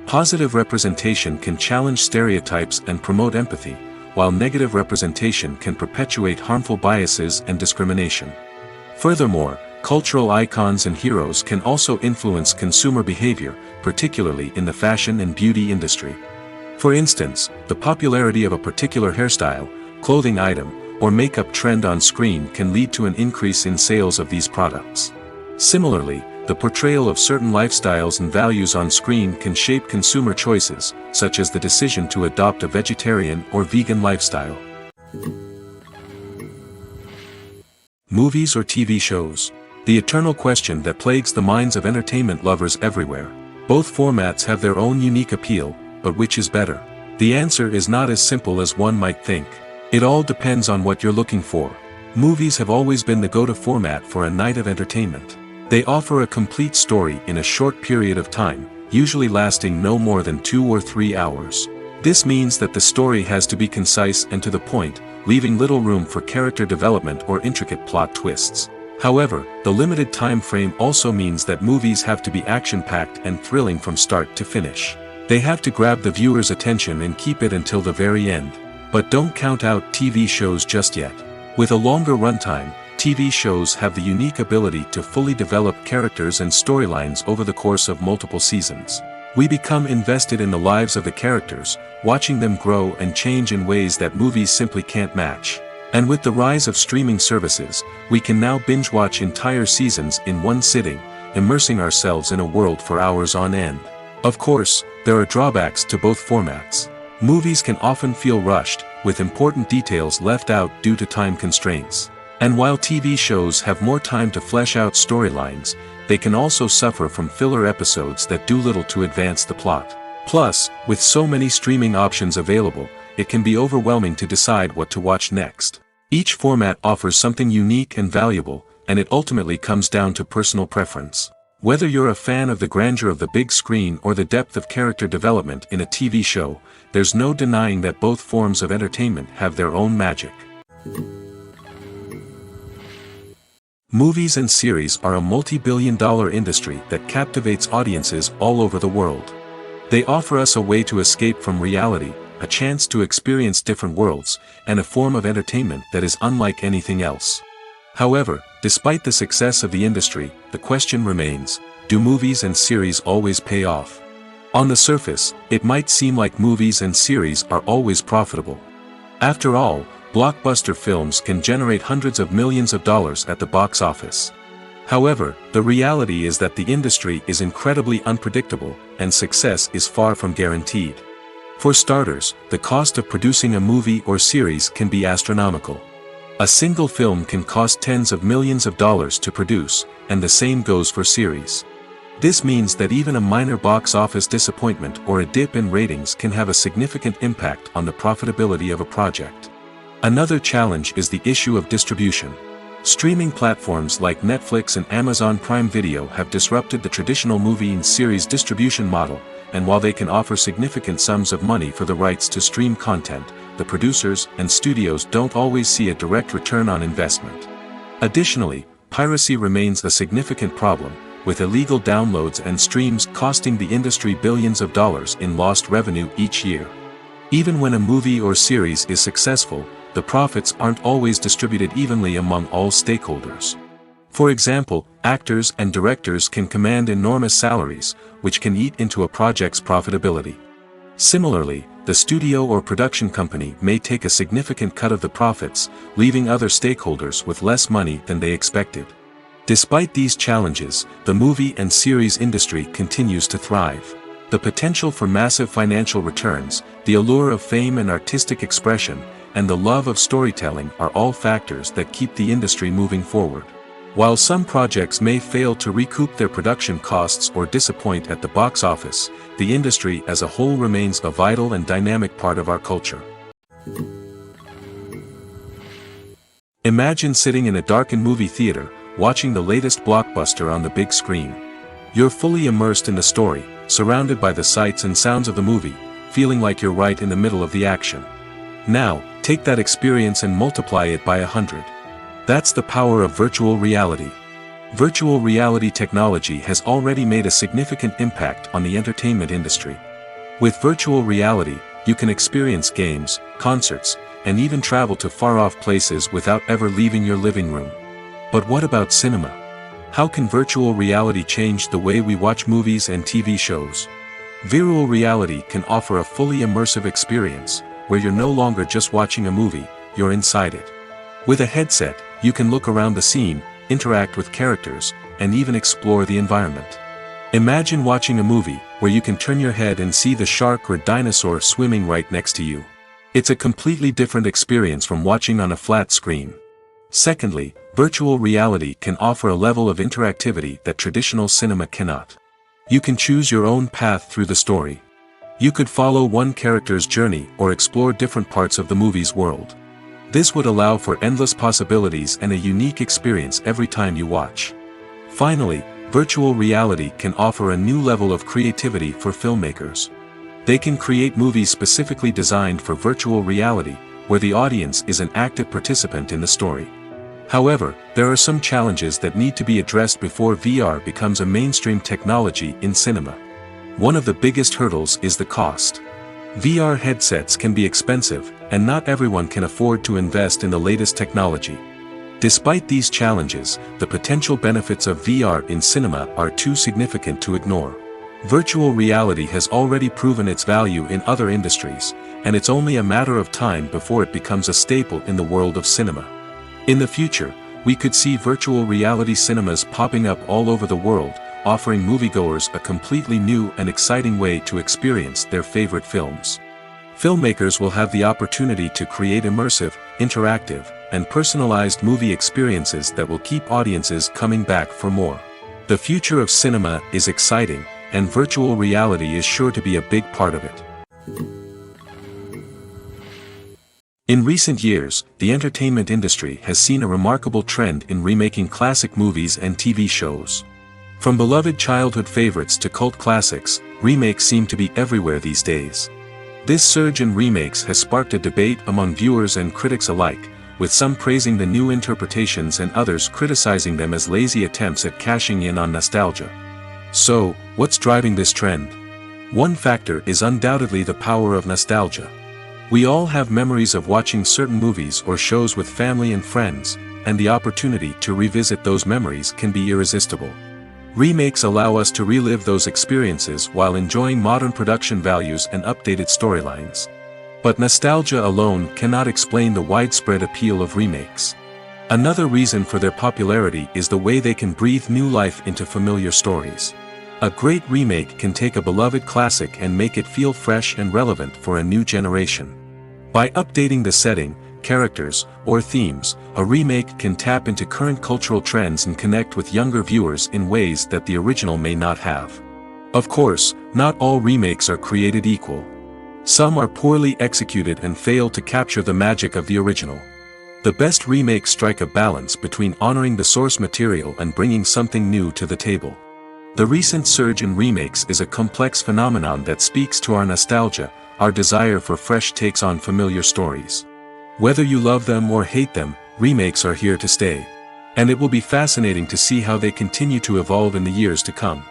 Positive representation can challenge stereotypes and promote empathy, while negative representation can perpetuate harmful biases and discrimination. Furthermore, cultural icons and heroes can also influence consumer behavior, particularly in the fashion and beauty industry. For instance, the popularity of a particular hairstyle, clothing item, or makeup trend on screen can lead to an increase in sales of these products. Similarly, the portrayal of certain lifestyles and values on screen can shape consumer choices, such as the decision to adopt a vegetarian or vegan lifestyle. Movies or TV shows? The eternal question that plagues the minds of entertainment lovers everywhere. Both formats have their own unique appeal, but which is better? The answer is not as simple as one might think. It all depends on what you're looking for. Movies have always been the go-to format for a night of entertainment. They offer a complete story in a short period of time, usually lasting no more than 2 or 3 hours. This means that the story has to be concise and to the point, leaving little room for character development or intricate plot twists. However, the limited time frame also means that movies have to be action-packed and thrilling from start to finish. They have to grab the viewer's attention and keep it until the very end. But don't count out TV shows just yet. With a longer runtime, TV shows have the unique ability to fully develop characters and storylines over the course of multiple seasons. We become invested in the lives of the characters, watching them grow and change in ways that movies simply can't match. And with the rise of streaming services, we can now binge-watch entire seasons in one sitting, immersing ourselves in a world for hours on end. Of course, there are drawbacks to both formats. Movies can often feel rushed, with important details left out due to time constraints. And while TV shows have more time to flesh out storylines, they can also suffer from filler episodes that do little to advance the plot. Plus, with so many streaming options available, it can be overwhelming to decide what to watch next. Each format offers something unique and valuable, and it ultimately comes down to personal preference. Whether you're a fan of the grandeur of the big screen or the depth of character development in a TV show, there's no denying that both forms of entertainment have their own magic. Movies and series are a multi-billion-dollar industry that captivates audiences all over the world. They offer us a way to escape from reality, a chance to experience different worlds, and a form of entertainment that is unlike anything else. However, despite the success of the industry, the question remains, do movies and series always pay off? On the surface, it might seem like movies and series are always profitable. After all, blockbuster films can generate hundreds of millions of dollars at the box office. However, the reality is that the industry is incredibly unpredictable, and success is far from guaranteed. For starters, the cost of producing a movie or series can be astronomical. A single film can cost tens of millions of dollars to produce, and the same goes for series. This means that even a minor box office disappointment or a dip in ratings can have a significant impact on the profitability of a project. Another challenge is the issue of distribution. Streaming platforms like Netflix and Amazon Prime Video have disrupted the traditional movie and series distribution model, and while they can offer significant sums of money for the rights to stream content, the producers and studios don't always see a direct return on investment. Additionally, piracy remains a significant problem, with illegal downloads and streams costing the industry billions of dollars in lost revenue each year. Even when a movie or series is successful, the profits aren't always distributed evenly among all stakeholders. For example, actors and directors can command enormous salaries, which can eat into a project's profitability. Similarly, the studio or production company may take a significant cut of the profits, leaving other stakeholders with less money than they expected. Despite these challenges, the movie and series industry continues to thrive. The potential for massive financial returns, the allure of fame and artistic expression, and the love of storytelling are all factors that keep the industry moving forward. While some projects may fail to recoup their production costs or disappoint at the box office, the industry as a whole remains a vital and dynamic part of our culture. Imagine sitting in a darkened movie theater, watching the latest blockbuster on the big screen. You're fully immersed in the story, surrounded by the sights and sounds of the movie, feeling like you're right in the middle of the action. Now, take that experience and multiply it by 100. That's the power of virtual reality. Virtual reality technology has already made a significant impact on the entertainment industry. With virtual reality, you can experience games, concerts, and even travel to far-off places without ever leaving your living room. But what about cinema? How can virtual reality change the way we watch movies and TV shows? Virtual reality can offer a fully immersive experience, where you're no longer just watching a movie, you're inside it. With a headset, you can look around the scene, interact with characters, and even explore the environment. Imagine watching a movie where you can turn your head and see the shark or dinosaur swimming right next to you. It's a completely different experience from watching on a flat screen. Secondly, virtual reality can offer a level of interactivity that traditional cinema cannot. You can choose your own path through the story. You could follow one character's journey or explore different parts of the movie's world. This would allow for endless possibilities and a unique experience every time you watch. Finally, virtual reality can offer a new level of creativity for filmmakers. They can create movies specifically designed for virtual reality, where the audience is an active participant in the story. However, there are some challenges that need to be addressed before VR becomes a mainstream technology in cinema. One of the biggest hurdles is the cost. VR headsets can be expensive, and not everyone can afford to invest in the latest technology. Despite these challenges, the potential benefits of VR in cinema are too significant to ignore. Virtual reality has already proven its value in other industries, and it's only a matter of time before it becomes a staple in the world of cinema. In the future, we could see virtual reality cinemas popping up all over the world, offering moviegoers a completely new and exciting way to experience their favorite films. Filmmakers will have the opportunity to create immersive, interactive, and personalized movie experiences that will keep audiences coming back for more. The future of cinema is exciting, and virtual reality is sure to be a big part of it. In recent years, the entertainment industry has seen a remarkable trend in remaking classic movies and TV shows. From beloved childhood favorites to cult classics, remakes seem to be everywhere these days. This surge in remakes has sparked a debate among viewers and critics alike, with some praising the new interpretations and others criticizing them as lazy attempts at cashing in on nostalgia. So, what's driving this trend? One factor is undoubtedly the power of nostalgia. We all have memories of watching certain movies or shows with family and friends, and the opportunity to revisit those memories can be irresistible. Remakes allow us to relive those experiences while enjoying modern production values and updated storylines. But nostalgia alone cannot explain the widespread appeal of remakes. Another reason for their popularity is the way they can breathe new life into familiar stories. A great remake can take a beloved classic and make it feel fresh and relevant for a new generation. By updating the setting, characters, or themes, a remake can tap into current cultural trends and connect with younger viewers in ways that the original may not have. Of course, not all remakes are created equal. Some are poorly executed and fail to capture the magic of the original. The best remakes strike a balance between honoring the source material and bringing something new to the table. The recent surge in remakes is a complex phenomenon that speaks to our nostalgia, our desire for fresh takes on familiar stories. Whether you love them or hate them, remakes are here to stay. And it will be fascinating to see how they continue to evolve in the years to come.